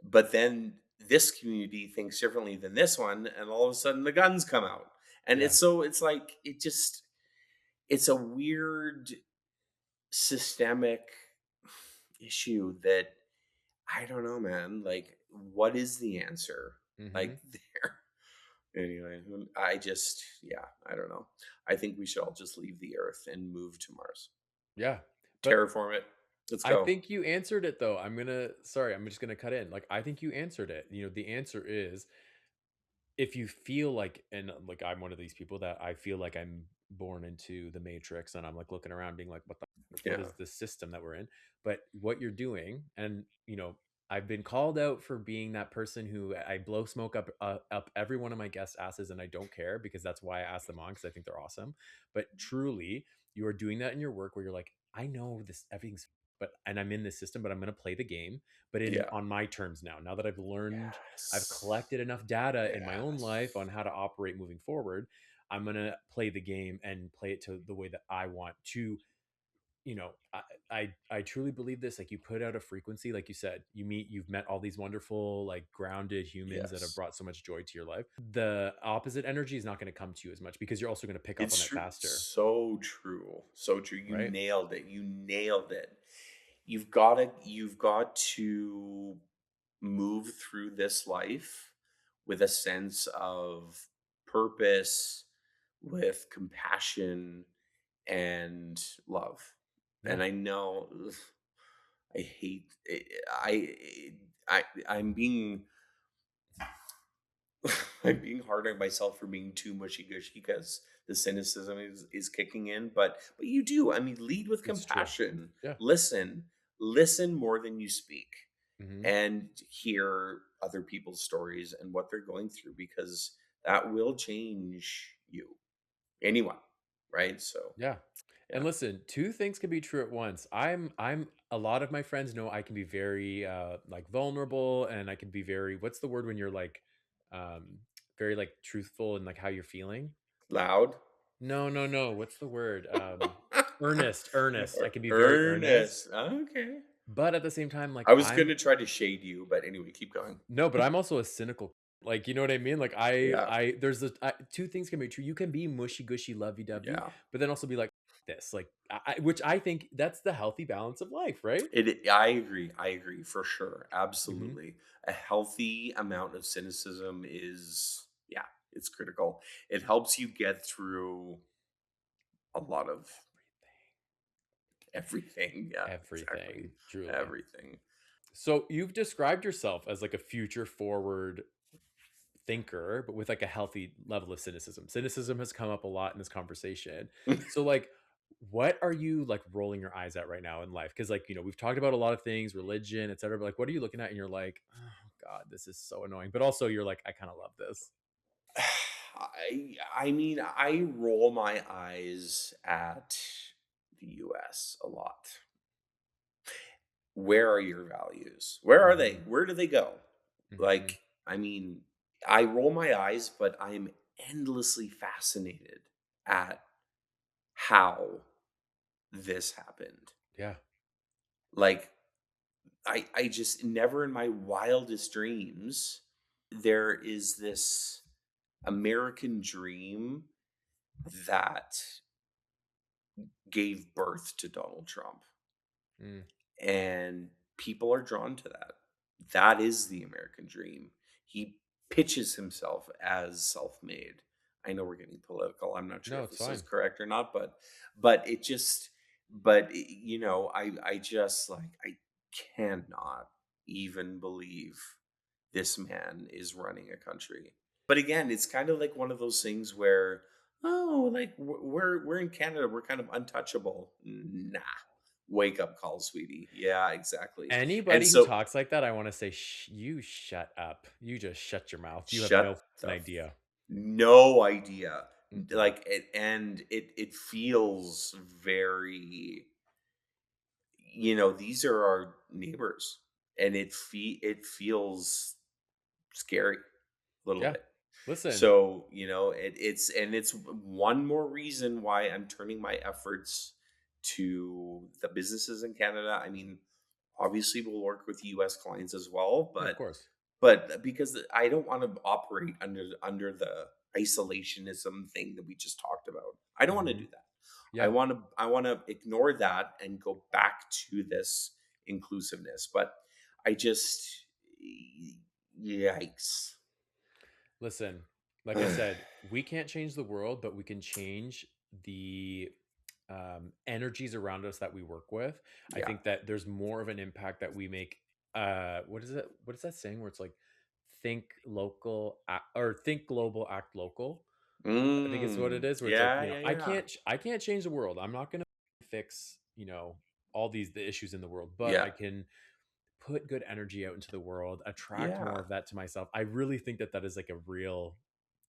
But then this community thinks differently than this one, and all of a sudden the guns come out. And yeah, it's like it's a weird systemic issue that I don't know, man. Like, what is the answer? hmm, Like there. Anyway, yeah, I don't know. I think we should all just leave the Earth and move to Mars. yeah. But Terraform it. Let's I go. think you answered it though. Sorry, I'm just gonna cut in. Like, I think you answered it. The answer is, if you feel like, and like, I'm one of these people that I feel like I'm born into the matrix, and I'm like looking around being like, what Yeah. is the system that we're in? But what you're doing, and I've been called out for being that person who I blow smoke up every one of my guests' asses, and I don't care, because that's why I ask them on, because I think they're awesome. But truly, you are doing that in your work, where you're like, I know this, everything's, and I'm in this system, but I'm going to play the game, but in Yeah. on my terms now. Now that I've learned, I've Yes. collected enough data in my own life Yes. on how to operate moving forward. I'm going to play the game and play it to the way that I want to. I truly believe this. Like, you put out a frequency, like you said, you've met all these wonderful, like, grounded humans that have Yes. brought so much joy to your life. The opposite energy is not going to come to you as much, because you're also going to pick up It's on it true. faster, So true. So true. You right? nailed it. You nailed it. You've got to move through this life with a sense of purpose, with compassion and love. Yeah, And I know I hate I'm being I'm being hard on myself for being too mushy gushy because the cynicism is kicking in. But you do. I mean, lead with it's true. compassion. Yeah. Listen more than you speak, Hmm. and hear other people's stories and what they're going through, because that will change you. Anyone, right? So Yeah. And yeah, listen, two things can be true at once. I'm a lot of my friends know I can be very like vulnerable, and I can be very, what's the word when you're like very like truthful and like how you're feeling? loud. No, no, no. What's the word? Earnest. I can be very earnest, Earnest. Okay. but at the same time, like, I was I'm gonna try to shade you, but anyway, keep going. no, but I'm also a cynical. Like, you know what I mean? Like, Yeah, two things can be true. You can be mushy gushy, lovey dovey, yeah. but then also be like this, like, which I think that's the healthy balance of life, right? I agree. I agree for sure. Hmm. Absolutely. A healthy amount of cynicism is, yeah, it's critical. It helps you get through a lot of everything. Yeah, Everything, exactly. truly. Everything. So you've described yourself as like a future forward thinker, but with like a healthy level of cynicism. Cynicism has come up a lot in this conversation. So, like, what are you like rolling your eyes at right now in life? Because, like, we've talked about a lot of things, religion, etc. But like, what are you looking at and you're like, oh God, this is so annoying. But also you're like, I kind of love this. I mean, I roll my eyes at the US a lot. Where are your values? Where are they? Hmm. Where do they go? Hmm. Like, I mean, I roll my eyes, but I'm endlessly fascinated at how this happened. Yeah. Like, I just never in my wildest dreams, there is this American dream that gave birth to Donald Trump. Mm. And people are drawn to that. That is the American dream. He pitches himself as self-made. I know we're getting political. I'm not sure No, if it's this is fine. correct or not, but it just but I just like I cannot even believe this man is running a country. But again, it's kind of like one of those things where, oh, like we're in Canada, we're kind of untouchable. Nah, wake up call, sweetie. Yeah, exactly. And Anybody who so talks like that, I want to say, you shut up. You just shut your mouth. You have no shut the idea. no idea. Mm-mm. Like it feels very, these are our neighbors, and it feels scary a little Yeah. bit. Listen, So, it's one more reason why I'm turning my efforts to the businesses in Canada. I mean, obviously we'll work with US clients as well, yeah, of but course. because I don't want to operate under the isolationism thing that we just talked about. I don't want to Hmm. do that. I Yeah. want to I want to ignore that and go back to this inclusiveness. But I just yikes. Listen, like I said, we can't change the world, but we can change the energies around us that we work with. I Yeah. think that there's more of an impact that we make. What is it? What is that saying where it's like think local or think global, act local? I think it's what it is. Where it's like, Yeah, yeah, yeah. I can't change the world. I'm not gonna fix, all the issues in the world, but Yeah. I can put good energy out into the world, attract more Yeah. of that to myself. I really think that that is like a real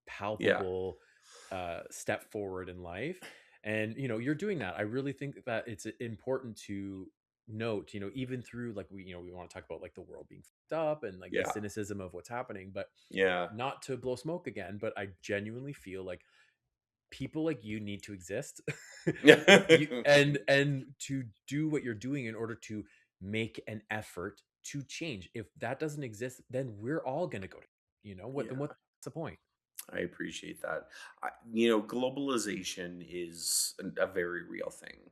Yeah. palpable step forward in life. And you're doing that. I really think that it's important to note, even through like we want to talk about like the world being fucked up and like the Yeah. cynicism of what's happening, but Yeah. not to blow smoke again, but I genuinely feel like people like you need to exist. And to do what you're doing in order to make an effort to change. If that doesn't exist, then we're all going to go to, then Yeah. what's the point? I appreciate that. Globalization is a very real thing.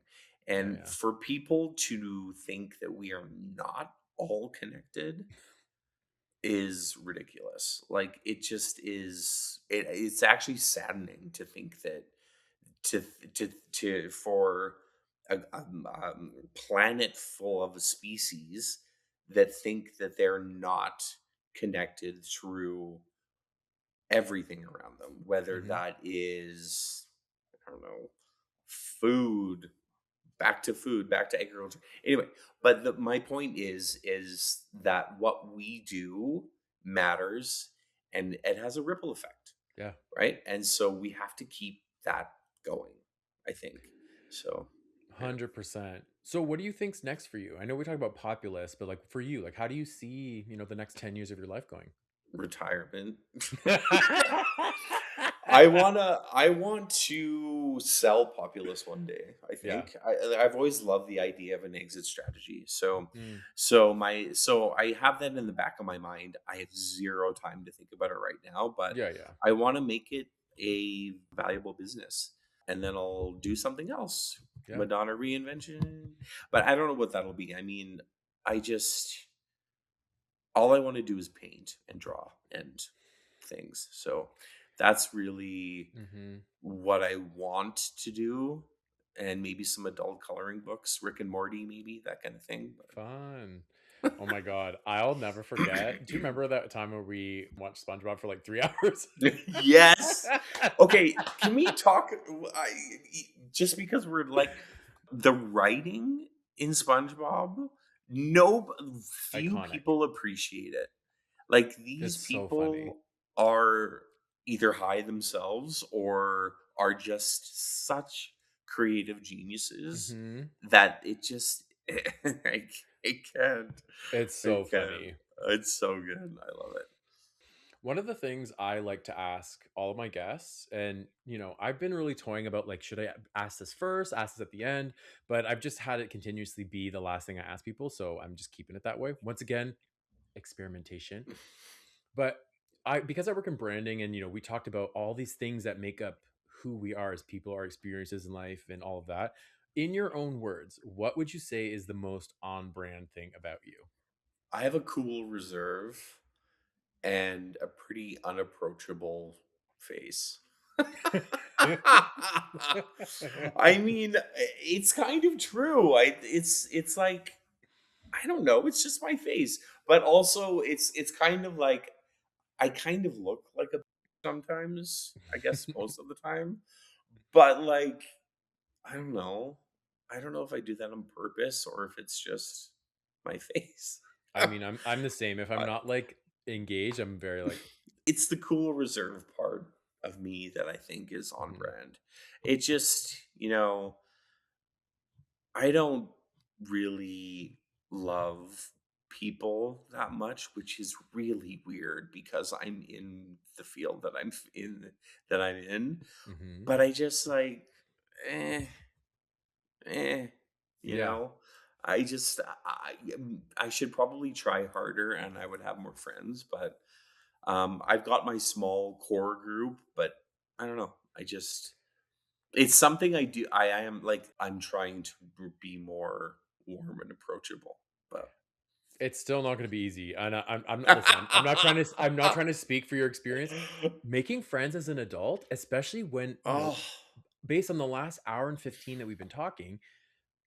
Yeah, And yeah. for people to think that we are not all connected is ridiculous. Like it just is it's actually saddening to think that to for a planet full of a species that think that they're not connected through everything around them, whether Hmm. that is, I don't know, food, food, back to agriculture. Anyway, but my point is that what we do matters and it has a ripple effect, Yeah. right? And so we have to keep that going, I think. So, yeah, 100%. So what do you think's next for you? I know we talk about Populist, but like for you, like how do you see, the next 10 years of your life going? retirement. Yeah. I want to sell Populous one day. I think I've always loved the idea of an exit strategy. So Mm. so I have that in the back of my mind. I have zero time to think about it right now, but Yeah, yeah. I want to make it a valuable business, and then I'll do something else. Yeah. Madonna reinvention, but I don't know what that'll be. I mean, I just all I want to do is paint and draw and things. So that's really Mhm. what I want to do. And maybe some adult coloring books, Rick and Morty, maybe that kind of thing. Fun. Oh my god, I'll never forget. Do you remember that time where we watched SpongeBob for like 3 hours? Yes. Okay. Can we talk? Just because we're like the writing in SpongeBob, no, few Iconic. people appreciate it. Like these It's so funny. people are either high themselves or are just such creative geniuses Mhm. that it just I can't. It's I so can't. funny. It's so good. I love it. One of the things I like to ask all of my guests, and I've been really toying about like, should I ask this first, ask this at the end? But I've just had it continuously be the last thing I ask people. So I'm just keeping it that way. Once again, experimentation. But because I work in branding and we talked about all these things that make up who we are as people, our experiences in life and all of that. In your own words, what would you say is the most on brand thing about you? I have a cool reserve and a pretty unapproachable face. I mean, it's kind of true. It's like I don't know, it's just my face. But also it's kind of like I kind of look like a sometimes, I guess most of the time. But like I don't know. I don't know if I do that on purpose or if it's just my face. I mean, I'm the same. If I'm I- not like engaged, I'm very like, it's the cool reserve part of me that I think is on mhm, brand. It just, I don't really love people that much, which is really weird because I'm in the field that I'm in. mhm. But I just like, eh, eh, you Yeah. know. I just I should probably try harder and I would have more friends, but I've got my small core group, but I don't know. I just it's something I do. I am like I'm trying to be more warm and approachable, but It's still not going to be easy. And I'm not, listen, I'm not trying to, I'm not trying to speak for your experience. Making friends as an adult, especially when, oh based on the last hour and 15 that we've been talking,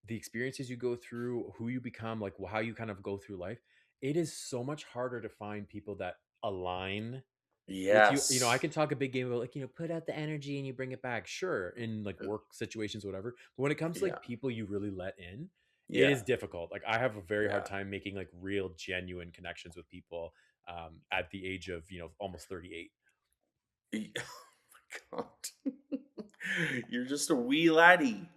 the experiences you go through, who you become, like how you kind of go through life, it is so much harder to find people that align with you. You know, I Yes. can talk a big game about like, put out the energy and you bring it back. Sure, in like work situations, whatever. But when it comes to Yeah. like people you really let in, it Yeah. is difficult. Like I have a very hard Yeah. time making like real, genuine connections with people at the age of, almost 38. Oh my god. You're just a wee laddie.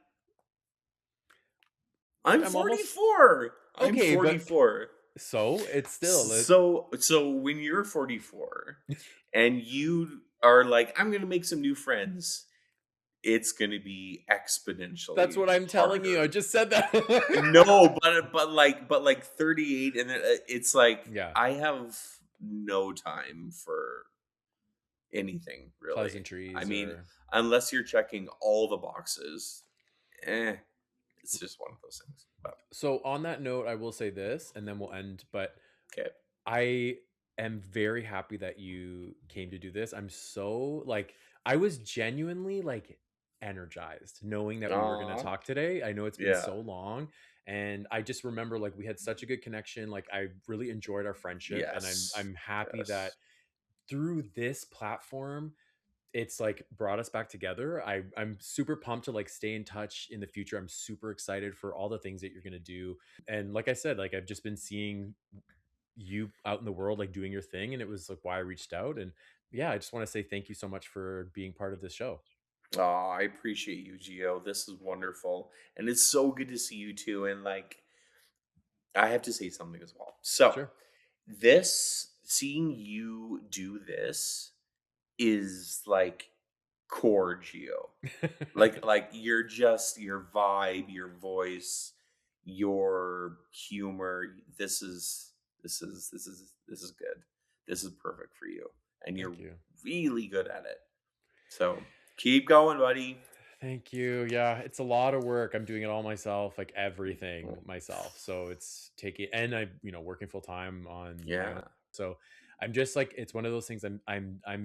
I'm I'm almost 44. I'm okay, but 44. so it's still it. So when you're 44 and you are like, I'm gonna make some new friends, it's gonna be That's exponentially what I'm telling you. I harder. just said that. No, but like 38, and then it's like Yeah, I have no time for anything really. I pleasantries mean, or unless you're checking all the boxes, eh, it's just one of those things. But so on that note, I will say this and then we'll end, but okay. I am very happy that you came to do this. I'm so like I was genuinely like energized knowing that we were going to Aw. talk today. I know it's been Yeah. so long and I just remember like we had such a good connection. Like I really enjoyed our friendship and I'm Yes. I'm happy that Yes. through this platform it's like brought us back together. I'm super pumped to like stay in touch in the future. I'm super excited for all the things that you're going to do. And like I said, like I've just been seeing you out in the world like doing your thing and it was like why I reached out and yeah, I just want to say thank you so much for being part of this show. Oh, I appreciate you, Gio. This is wonderful. And it's so good to see you too. And like, I have to say something as well. So, Sure. seeing you do this is like core Geo. Like you're just your vibe, your voice, your humor. This is good. This is perfect for you. And you're Thank you. really good at it. So keep going, buddy. Thank you. Yeah, it's a lot of work. I'm doing it all myself, like everything myself. So it's taking and I, working full time on my own. Yeah. So I'm just like it's one of those things I'm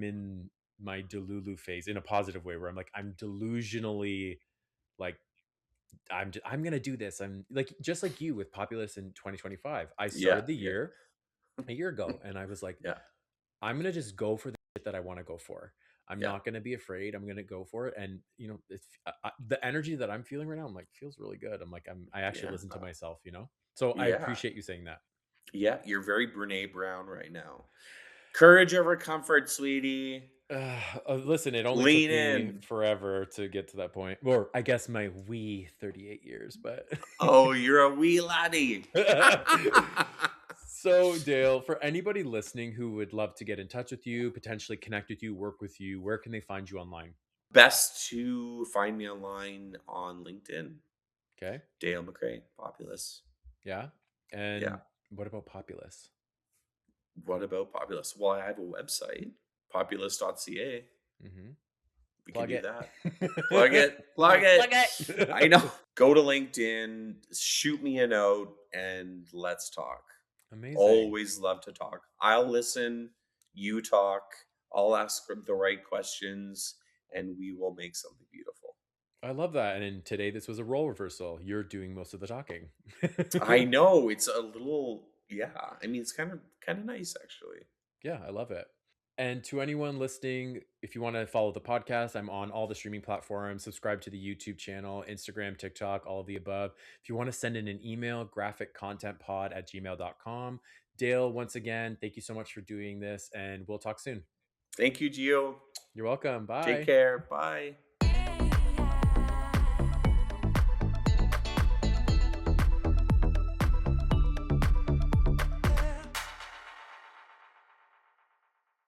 in my delulu phase in a positive way where I'm like I'm delusionally like I'm going to do this. I'm like just like you with Populous in 2025. I Yeah. started the Yeah. year a year ago and I was like Yeah. I'm gonna just go for the shit that I want to go for. I'm Yeah. not gonna be afraid. I'm gonna go for it. And the energy that I'm feeling right now, I'm like feels really good. I'm like I actually Yeah. listen to myself. So I Yeah. appreciate you saying that. Yeah. You're very Brene Brown right now. Courage over comfort, sweetie. Listen, it only took Lean me in. forever to get to that point, or I guess my wee 38 years, but. Oh, you're a wee laddie. So, Dale, for anybody listening who would love to get in touch with you, potentially connect with you, work with you, where can they find you online? Best to find me online on LinkedIn. Okay. Dale McRae, Populous. Yeah. Yeah. And what about Populous? What about Populous? Well, I have a website, populous.ca. Mm-hmm. We can Plug do it. that. Plug it. Plug it. Plug I it. know. Go to LinkedIn, shoot me a note, and let's talk. Amazing. Always love to talk. I'll listen, you talk, I'll ask the right questions, and we will make something beautiful. I love that. And today, this was a role reversal. You're doing most of the talking. I know it's a little, yeah. I mean, it's kind of nice actually. Yeah, I love it. And to anyone listening, if you want to follow the podcast, I'm on all the streaming platforms. Subscribe to the YouTube channel, Instagram, TikTok, all of the above. If you want to send in an email, graphiccontentpod@gmail.com. Dale, once again, thank you so much for doing this, and we'll talk soon. Thank you, Gio. You're welcome. Take Bye. care. Bye.